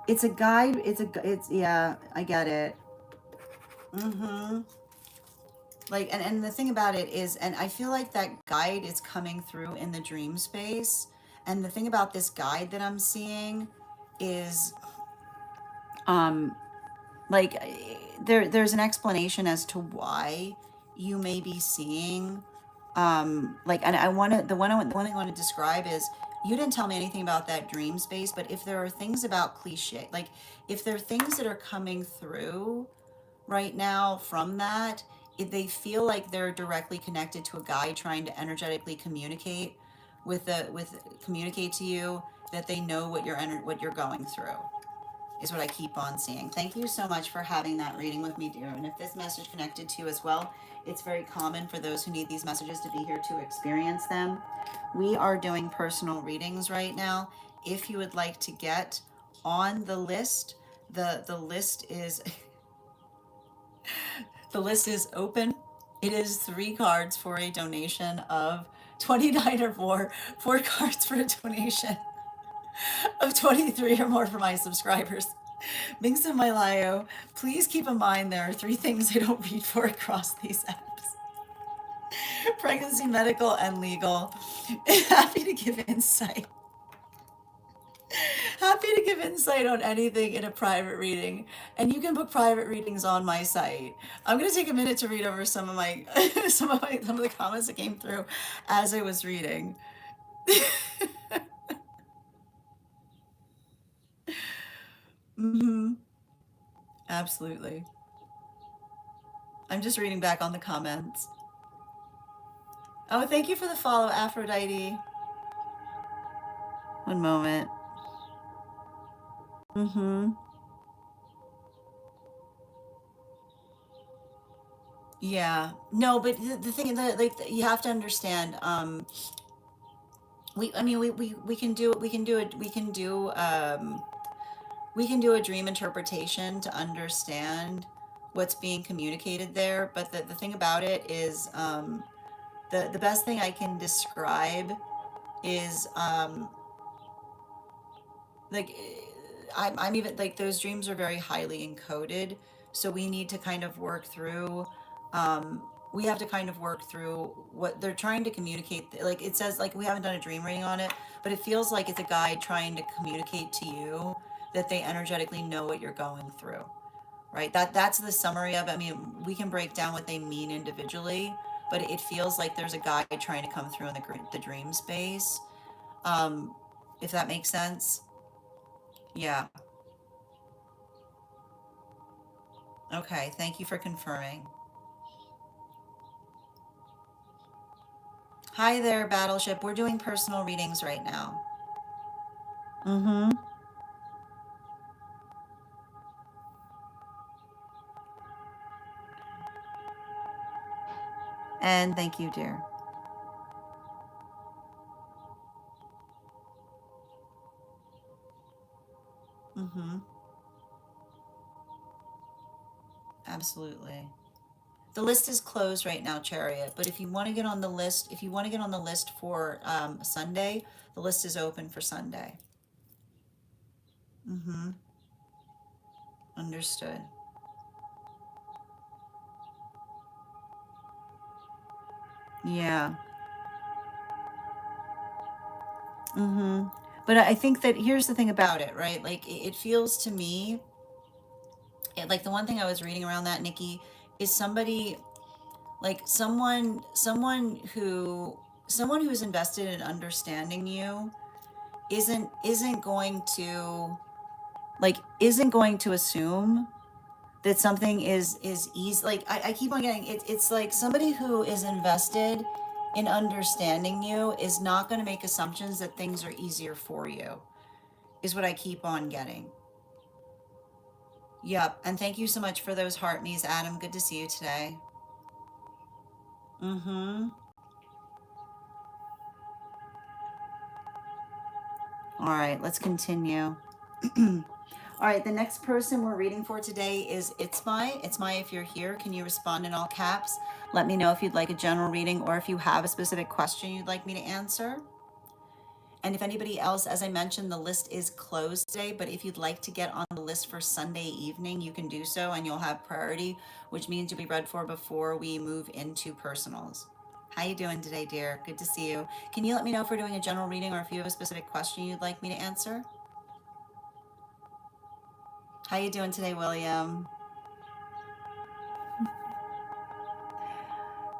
it's a guide, it's yeah, I get it. Mm-hmm. Like, and the thing about it is, and I feel like that guide is coming through in the dream space. And the thing about this guide that I'm seeing is um like there's an explanation as to why you may be seeing like, and I want to, the one thing I want to describe is, you didn't tell me anything about that dream space, but if there are things about cliche, like if there are things that are coming through right now from that, if they feel like they're directly connected to a guide trying to energetically communicate with communicate to you that they know what you're going through, is what I keep on seeing. Thank you so much for having that reading with me, dear. And if this message connected to you as well, it's very common for those who need these messages to be here to experience them. We are doing personal readings right now. If you would like to get on the list, the list is the list is open. It is 3 cards for a donation of 29 or more, 4 cards for a donation of 23 or more for my subscribers. Links in my bio. Please keep in mind there are 3 things I don't read for across these apps: pregnancy, medical, and legal. Happy to give insight. Happy to give insight on anything in a private reading, and you can book private readings on my site. I'm going to take a minute to read over some of my some of the comments that came through as I was reading. Mm-hmm. Absolutely. I'm just reading back on the comments. Oh, thank you for the follow, Aphrodite. One moment. Mm-hmm. Yeah. No, but the thing that like you have to understand, I mean we can do we can do a dream interpretation to understand what's being communicated there. But the thing about it is, the best thing I can describe is like I'm even like those dreams are very highly encoded, so we need to kind of work through we have to kind of work through what they're trying to communicate. Like it says, like we haven't done a dream reading on it, but it feels like it's a guide trying to communicate to you that they energetically know what you're going through, right? That's the summary of it. I mean, we can break down what they mean individually, but it feels like there's a guy trying to come through in the dream space. If that makes sense. Yeah. Okay. Thank you for confirming. Hi there, Battleship. We're doing personal readings right now. Mm-hmm. And thank you, dear. Mm-hmm. Absolutely. The list is closed right now, Chariot. But if you want to get on the list, if you want to get on the list for Sunday, the list is open for Sunday. Mm-hmm. Understood. Yeah. Mm-hmm. But I think that here's the thing about it, right? Like it feels to me, like the one thing I was reading around that, Nikki, is somebody like someone who's invested in understanding you isn't going to isn't going to assume that something is easy. Like I keep on getting it, it's like somebody who is invested in understanding you is not going to make assumptions that things are easier for you, is what I keep on getting. Yep. And thank you so much for those heart me's, Adam. Good to see you today. Mm-hmm. All right, let's continue. All right, the next person we're reading for today is Itzmai. Itzmai, if you're here, can you respond in all caps? Let me know if you'd like a general reading or if you have a specific question you'd like me to answer. And if anybody else, as I mentioned, the list is closed today, but if you'd like to get on the list for Sunday evening, you can do so and you'll have priority, which means you'll be read for before we move into personals. How you doing today, dear? Good to see you. Can you let me know if we're doing a general reading or if you have a specific question you'd like me to answer? How you doing today, William?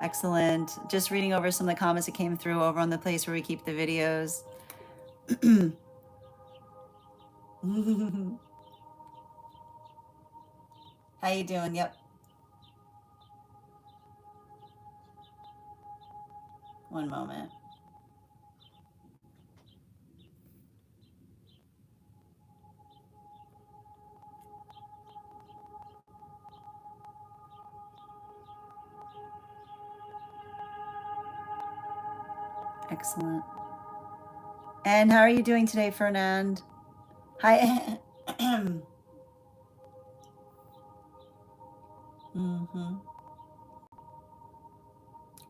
Excellent. Just reading over some of the comments that came through over on the place where we keep the videos. How you doing? Yep. One moment. Excellent. And how are you doing today, Fernand? Hi. Mm-hmm.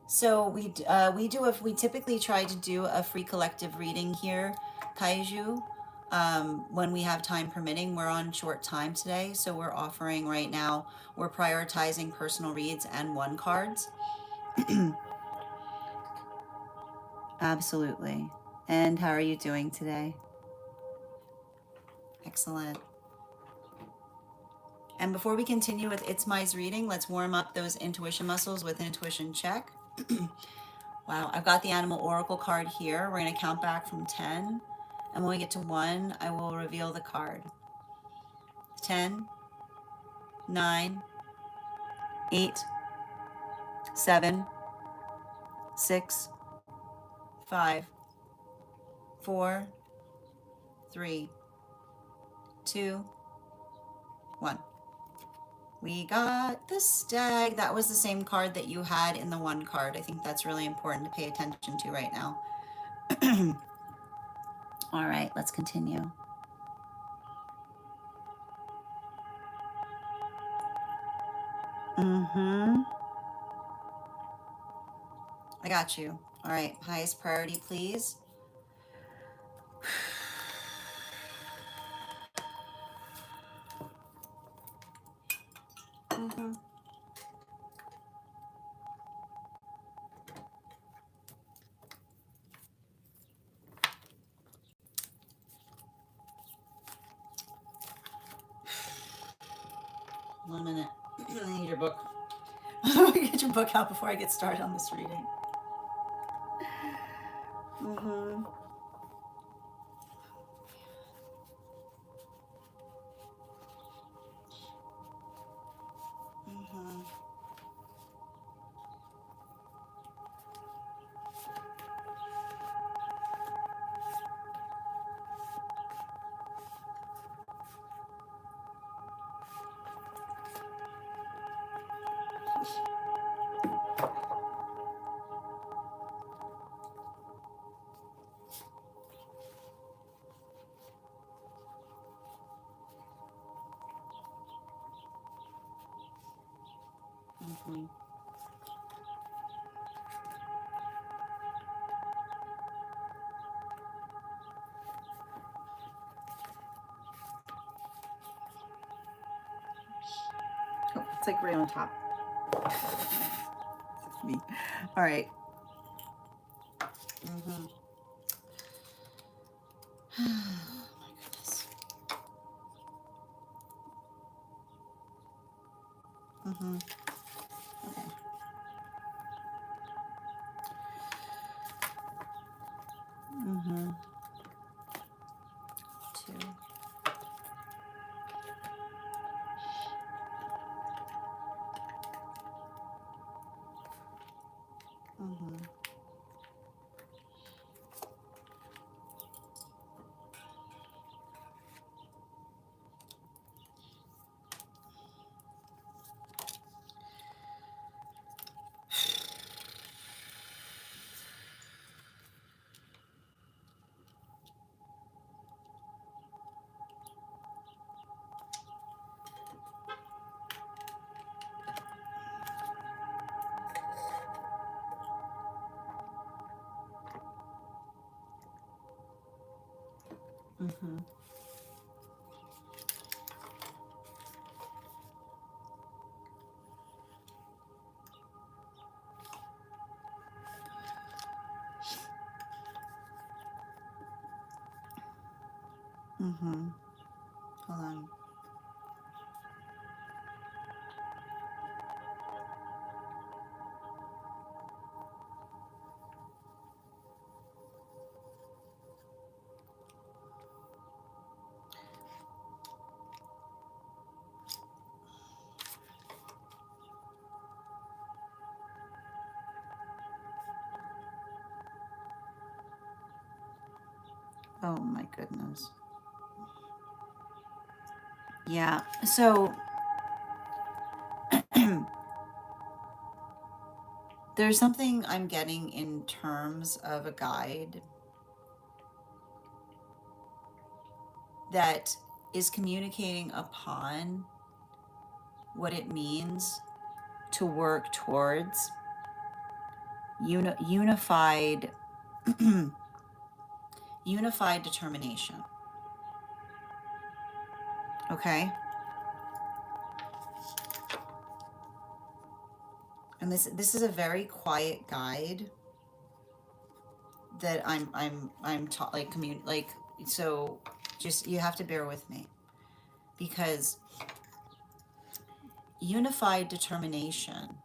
So we typically try to do a free collective reading here, Kaiju. When we have time permitting, we're on short time today, so we're offering right now. We're prioritizing personal reads and one cards. Absolutely. And how are you doing today? Excellent. And before we continue with It's My's reading, let's warm up those intuition muscles with an intuition check. Wow, I've got the animal oracle card here. We're going to count back from 10. And when we get to 1, I will reveal the card. 10, 9, 8, 7, 6, 5, 4, 3, 2, 1. We got the stag. That was the same card that you had in the one card. I think that's really important to pay attention to right now. All right, let's continue. Mm-hmm. I got you. All right, highest priority, please. Mm-hmm. One minute. I need your book. get your book out before I get started on this reading. Mm-hmm. Mm-hmm. Mm-hmm. Oh, it's like right on top. Me. All right. Mm-hmm. Oh my goodness. Mm-hmm. Okay. Mm-hmm. 2. Mm-hmm. Mm-hmm. Mm-hmm. Hold on. Oh my goodness. Yeah. So there's something I'm getting in terms of a guide that is communicating upon what it means to work towards unified unified determination. Okay? And this is a very quiet guide that I'm taught, like so just you have to bear with me, because unified determination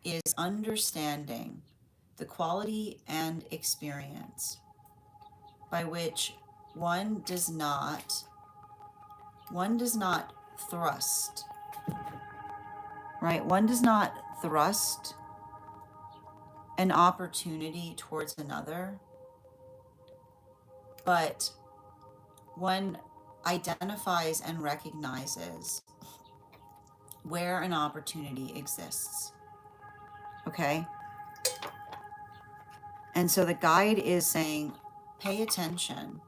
is understanding the quality and experience by which one does not thrust, right? One does not thrust an opportunity towards another, but one identifies and recognizes where an opportunity exists. Okay? And so the guide is saying, pay attention,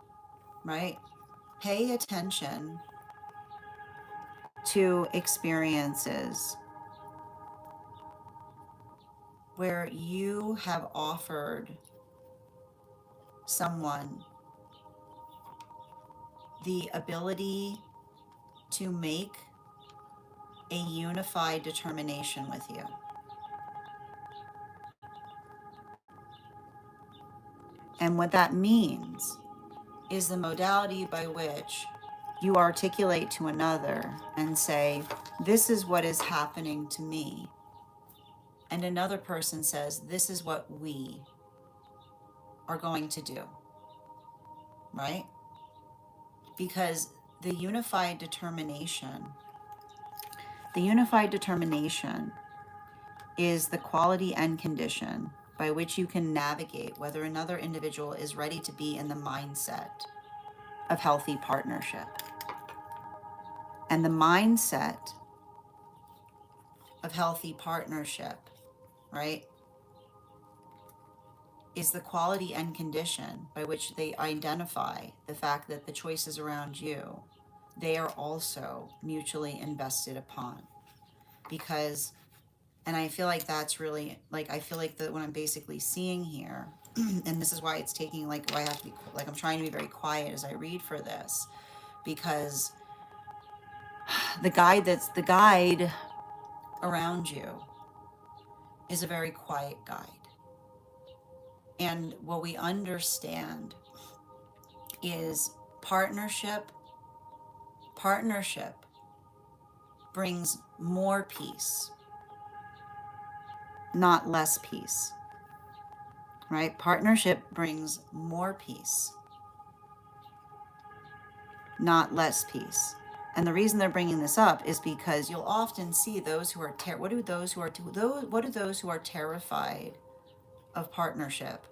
right? Pay attention to experiences where you have offered someone the ability to make a unified determination with you. And what that means is the modality by which you articulate to another and say, this is what is happening to me. and another person says, this is what we are going to do, right? Because the unified determination is the quality and condition by which you can navigate whether another individual is ready to be in the mindset of healthy partnership. And the mindset of healthy partnership, right, is the quality and condition by which they identify the fact that the choices around you, they are also mutually invested upon. Because, and I feel like that's really, like, I feel like that what I'm basically seeing here, and this is why it's taking, like, why I have to be, like, I'm trying to be very quiet as I read for this, because the guide around you is a very quiet guide. And what we understand is partnership brings more peace, not less peace, right? Partnership brings more peace, not less peace. And the reason they're bringing this up is because you'll often see those who are what do those who are terrified of partnership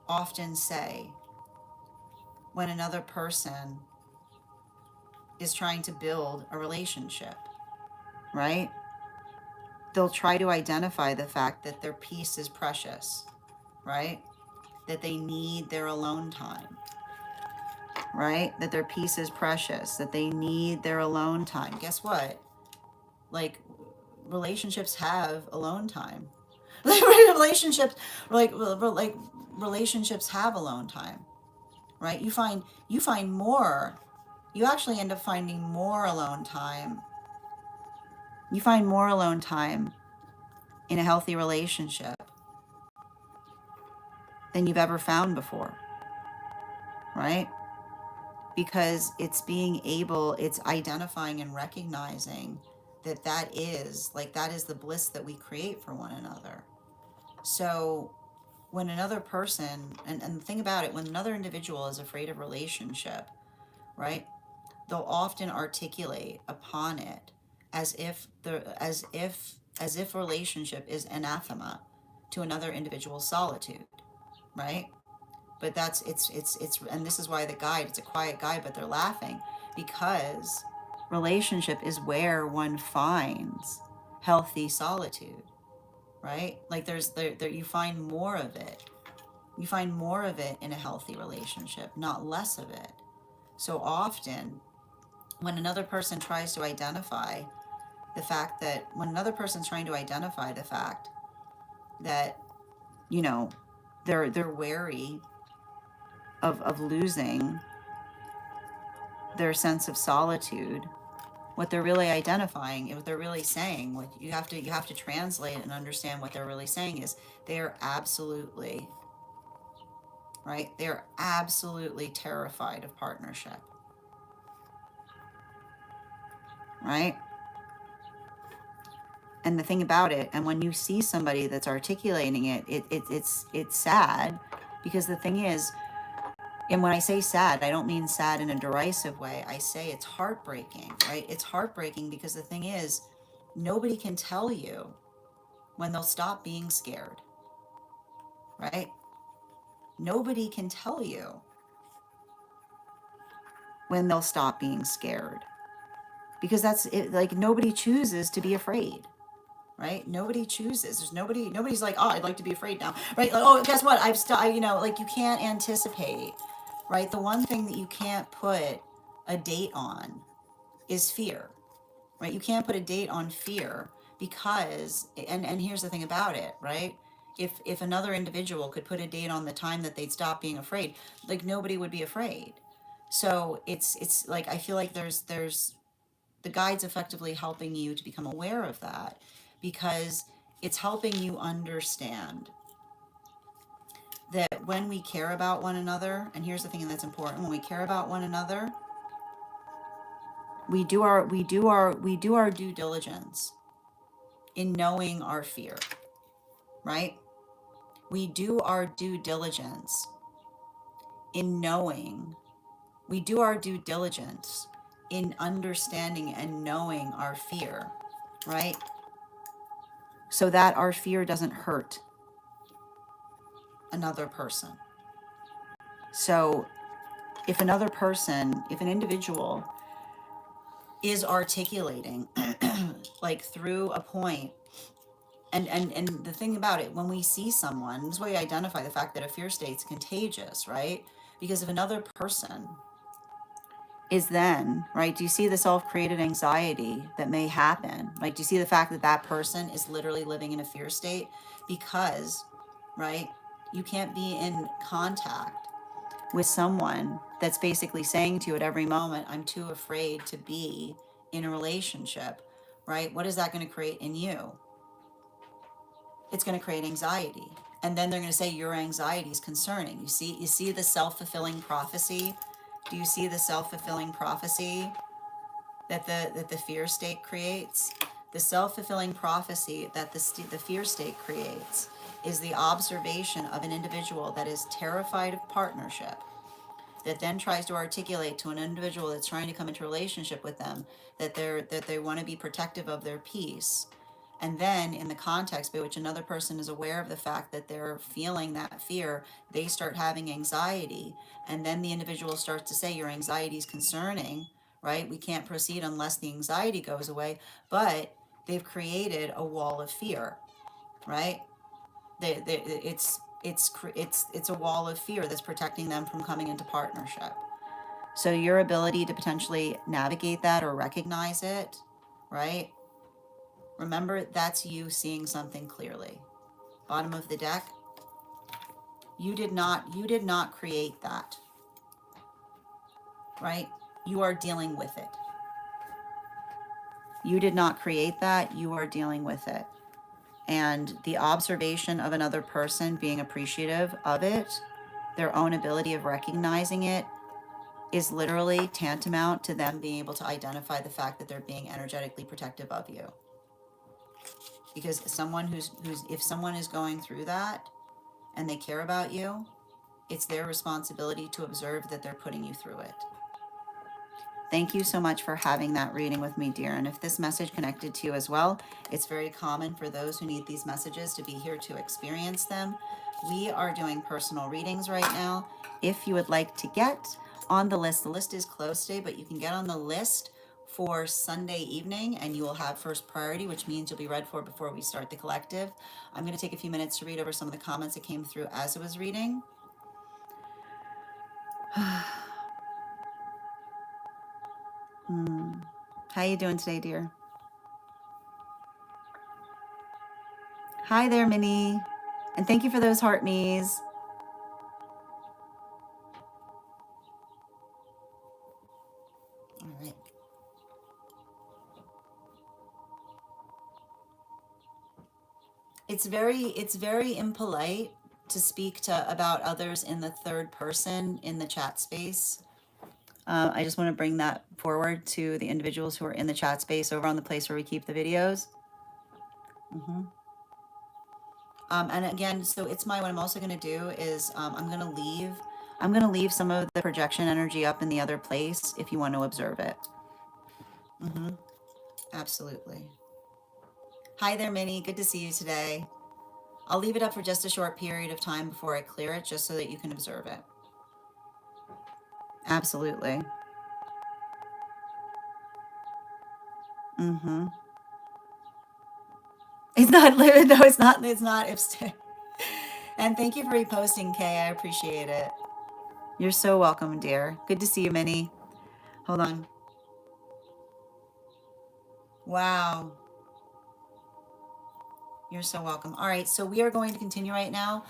often say when another person is trying to build a relationship, right? They'll try to identify the fact that their peace is precious, right? That they need their alone time, right? That their peace is precious, that they need their alone time. Guess what? Like, relationships have alone time. relationships relationships have alone time, right? You find more, you actually end up finding more alone time. You find more alone time in a healthy relationship than you've ever found before, right? Because it's identifying and recognizing that is the bliss that we create for one another. So when another person, and the thing about it, when another individual is afraid of relationship, right, they'll often articulate upon it as if relationship is anathema to another individual's solitude, right? But that's it's and this is why the guide, it's a quiet guide, but they're laughing because relationship is where one finds healthy solitude, right? Like there you find more of it. You find more of it in a healthy relationship, not less of it. So often when another person tries to identify the fact that you know, they're wary of losing their sense of solitude, what they're really identifying, what they're really saying, what you have to translate and understand what they're really saying is they're absolutely, right? They're absolutely terrified of partnership, right? And the thing about it, and when you see somebody that's articulating it, it's sad, because the thing is, and when I say sad, I don't mean sad in a derisive way. I say it's heartbreaking, right? It's heartbreaking because the thing is, nobody can tell you when they'll stop being scared, right? Nobody can tell you when they'll stop being scared, because that's it. Like, nobody chooses to be afraid, right? Nobody chooses. Nobody's like, oh, I'd like to be afraid now, right? Like, oh, guess what? Like, you can't anticipate, right? The one thing that you can't put a date on is fear, right? You can't put a date on fear because, and here's the thing about it, right? If another individual could put a date on the time that they'd stop being afraid, like, nobody would be afraid. So it's like, I feel like there's the guide's effectively helping you to become aware of that, because it's helping you understand that when we care about one another, and here's the thing that's important, when we care about one another, we do our due diligence, in knowing our fear, right? We do our due diligence in knowing. We do our due diligence in understanding and knowing our fear, right? So that our fear doesn't hurt another person. So if another person, if an individual is articulating like through a point, and the thing about it, when we see someone, this is why we identify the fact that a fear state's contagious, right? Because if another person is then, right, do you see the self-created anxiety that may happen? Like, do you see the fact that that person is literally living in a fear state because, right, you can't be in contact with someone that's basically saying to you at every moment, I'm too afraid to be in a relationship, right? What is that going to create in you? It's going to create anxiety. And then they're going to say your anxiety is concerning. You see the self-fulfilling prophecy? Do you see the self-fulfilling prophecy that the fear state creates? The self-fulfilling prophecy that the fear state creates is the observation of an individual that is terrified of partnership, that then tries to articulate to an individual that's trying to come into a relationship with them that they want to be protective of their peace. And then in the context by which another person is aware of the fact that they're feeling that fear, they start having anxiety. And then the individual starts to say, your anxiety is concerning, right? We can't proceed unless the anxiety goes away. But they've created a wall of fear, right? It's a wall of fear that's protecting them from coming into partnership. So your ability to potentially navigate that or recognize it, right? Remember, that's you seeing something clearly. Bottom of the deck, you did not create that, right? You are dealing with it. You did not create that, you are dealing with it. And the observation of another person being appreciative of it, their own ability of recognizing it, is literally tantamount to them being able to identify the fact that they're being energetically protective of you. Because someone who's if someone is going through that and they care about you, it's their responsibility to observe that they're putting you through it. Thank you so much for having that reading with me, dear. And if this message connected to you as well, it's very common for those who need these messages to be here to experience them. We are doing personal readings right now. If you would like to get on the list is closed today, but you can get on the list for Sunday evening and you will have first priority, which means you'll be read for before we start the collective. I'm going to take a few minutes to read over some of the comments that came through as it was reading. How you doing today, dear? Hi there, Minnie. And thank you for those heart me's. All right. It's very impolite to speak to about others in the third person in the chat space. I just want to bring that forward to the individuals who are in the chat space over on the place where we keep the videos. And again, so it's what I'm also going to do is I'm going to leave some of the projection energy up in the other place if you want to observe it. Absolutely. Hi there, Minnie. Good to see you today. I'll leave it up for just a short period of time before I clear it, just so that you can observe it. Absolutely. It's not livid. No, it's not. It's not. And thank you for reposting, Kay. I appreciate it. You're so welcome, dear. Good to see you, Minnie. Hold on. Wow. You're so welcome. All right, so we are going to continue right now.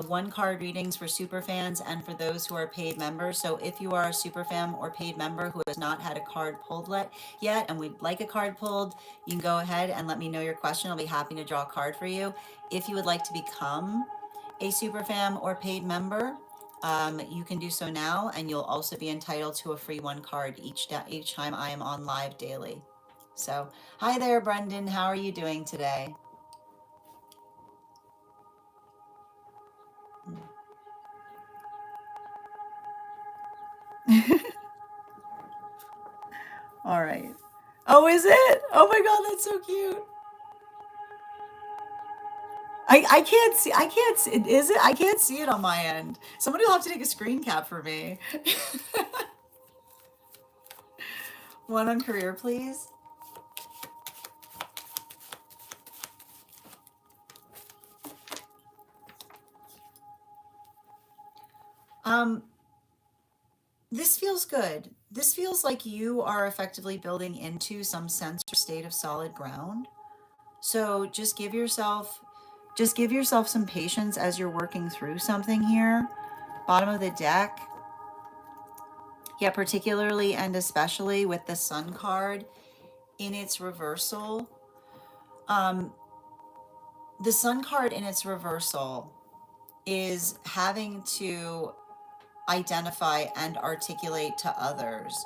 One card readings for super fans and for those who are paid members. So if you are a super fan or paid member who has not had a card pulled yet and would like a card pulled, you can go ahead and let me know your question. I'll be happy to draw a card for you. If you would like to become a super fan or paid member, you can do so now, and you'll also be entitled to a free one card each time I am on live daily. So, hi there, Brendan. How are you doing today? All right. Oh, is it? Oh my God, that's so cute. I can't see. I can't see. Is it? I can't see it on my end. Somebody will have to take a screen cap for me. One on career, please. Um, this feels good. This feels like you are effectively building into some sense or state of solid ground. So just give yourself some patience as you're working through something here. Bottom of the deck. Yeah, particularly and especially with the Sun card in its reversal. Um, the Sun card in its reversal is having to identify and articulate to others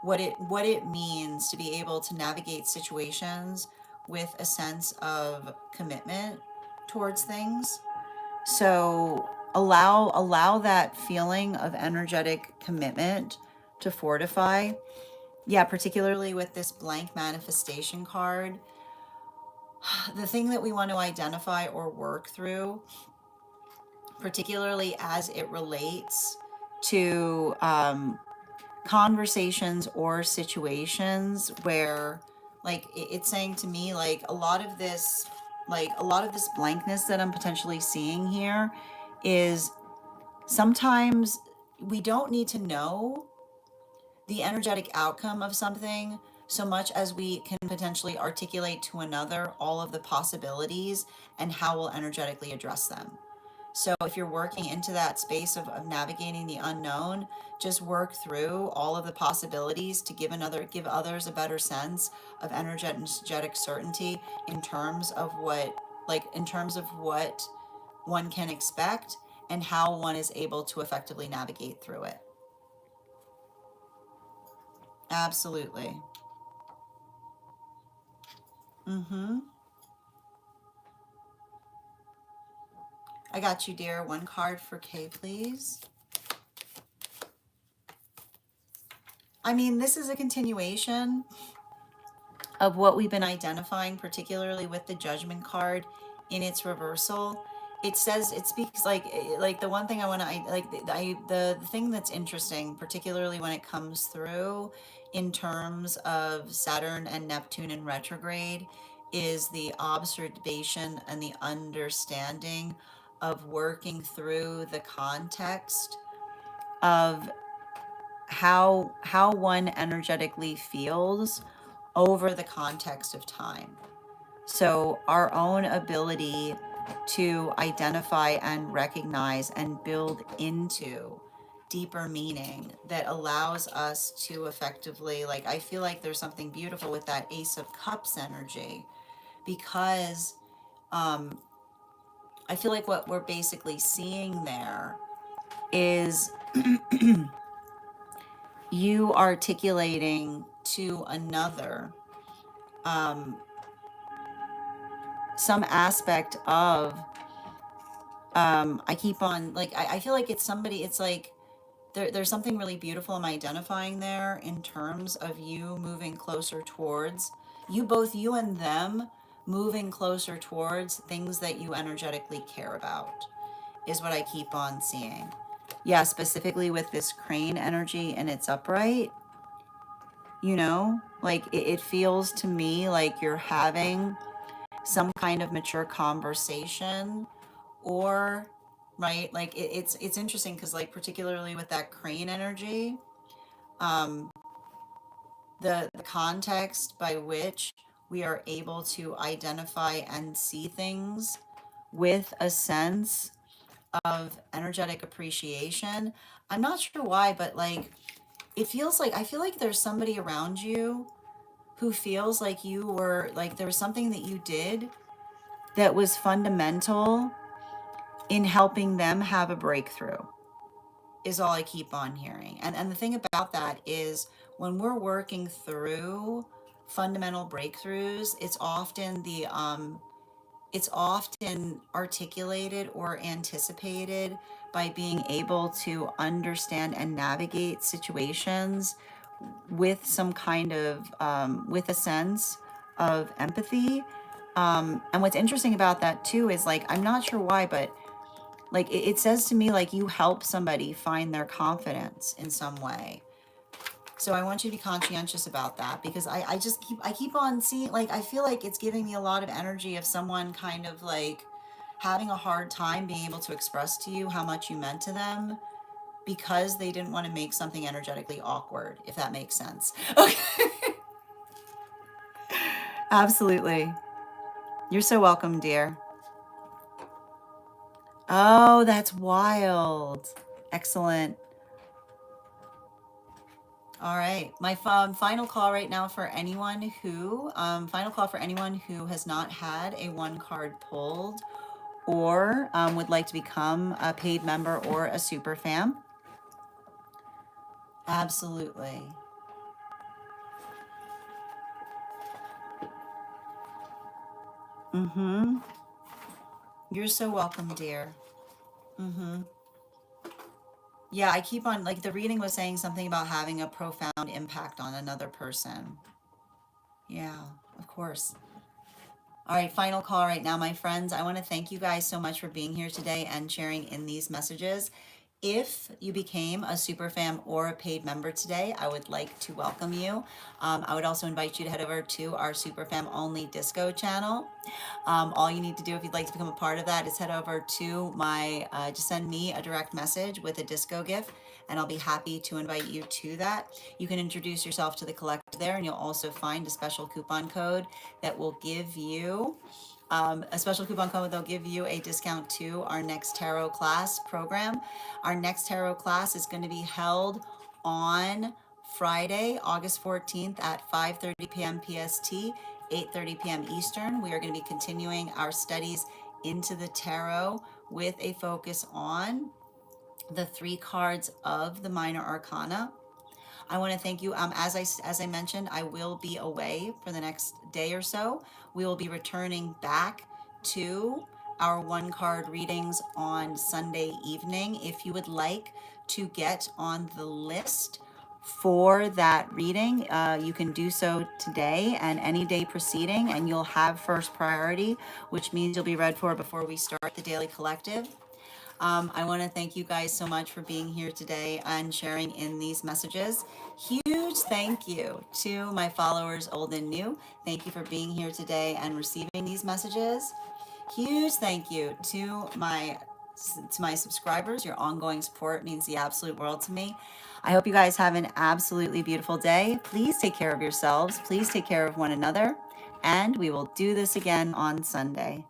what it means to be able to navigate situations with a sense of commitment towards things. So allow that feeling of energetic commitment to fortify. Yeah, particularly with this blank manifestation card. The thing that we want to identify or work through, particularly as it relates to conversations or situations where, like, it's saying to me, like, a lot of this blankness that I'm potentially seeing here is sometimes we don't need to know the energetic outcome of something so much as we can potentially articulate to another all of the possibilities and how we'll energetically address them. So if you're working into that space of navigating the unknown, just work through all of the possibilities to give others a better sense of energetic certainty in terms of what one can expect and how one is able to effectively navigate through it. Absolutely. Mm-hmm. I got you, dear. One card for Kay, please. I mean, this is a continuation of what we've been identifying, particularly with the Judgment card in its reversal. It speaks like the one thing I want to the thing that's interesting, particularly when it comes through in terms of Saturn and Neptune in retrograde, is the observation and the understanding of working through the context of how one energetically feels over the context of time. So our own ability to identify and recognize and build into deeper meaning that allows us to effectively, like, I feel like there's something beautiful with that Ace of Cups energy, because um I feel like what we're basically seeing there is you articulating to another um, some aspect of I keep on, like, I feel like it's somebody, it's like there's something really beautiful I'm identifying there in terms of you moving closer towards you and them moving closer towards things that you energetically care about is what I keep on seeing. Yeah, specifically with this crane energy and it's upright, like it feels to me like you're having some kind of mature conversation, or right, like it's interesting because, like, particularly with that crane energy, um the context by which we are able to identify and see things with a sense of energetic appreciation. I'm not sure why, but, like, it feels like I feel like there's somebody around you who feels like you were, like, there was something that you did that was fundamental in helping them have a breakthrough, is all I keep on hearing. And the thing about that is when we're working through fundamental breakthroughs, it's often articulated or anticipated by being able to understand and navigate situations with some kind of with a sense of empathy. And what's interesting about that too is like, I'm not sure why, but like it says to me like you help somebody find their confidence in some way. So I want you to be conscientious about that, because I keep on seeing, like, I feel like it's giving me a lot of energy of someone kind of like having a hard time being able to express to you how much you meant to them, because they didn't want to make something energetically awkward, if that makes sense. Okay. Absolutely. You're so welcome, dear. Oh, that's wild. Excellent. All right. My final call right now for anyone who, final call for anyone who has not had a one card pulled, or would like to become a paid member or a super fam. Absolutely. Mm-hmm. You're so welcome, dear. Mm-hmm. Yeah, I keep on, like, the reading was saying something about having a profound impact on another person. Yeah, of course. All right, final call right now, my friends. I want to thank you guys so much for being here today and sharing in these messages. If you became a super fan or a paid member today, I would like to welcome you. I would also invite you to head over to our super fam only disco channel. All you need to do if you'd like to become a part of that is head over to my, just send me a direct message with a disco gift, and I'll be happy to invite you to that. You can introduce yourself to the collective there, and you'll also find a special coupon code that will give you a special coupon code that'll give you a discount to our next tarot class program. Our next tarot class is going to be held on Friday, August 14th at 5:30 p.m. PST, 8:30 p.m. Eastern. We are going to be continuing our studies into the tarot with a focus on the three cards of the minor arcana. I want to thank you. As I mentioned, I will be away for the next day or so. We will be returning back to our one card readings on Sunday evening. If you would like to get on the list for that reading, you can do so today and any day preceding, and you'll have first priority, which means you'll be read for before we start the daily collective. I want to thank you guys so much for being here today and sharing in these messages. Huge thank you to my followers, old and new. Thank you for being here today and receiving these messages. Huge thank you to my subscribers. Your ongoing support means the absolute world to me. I hope you guys have an absolutely beautiful day. Please take care of yourselves. Please take care of one another. And we will do this again on Sunday.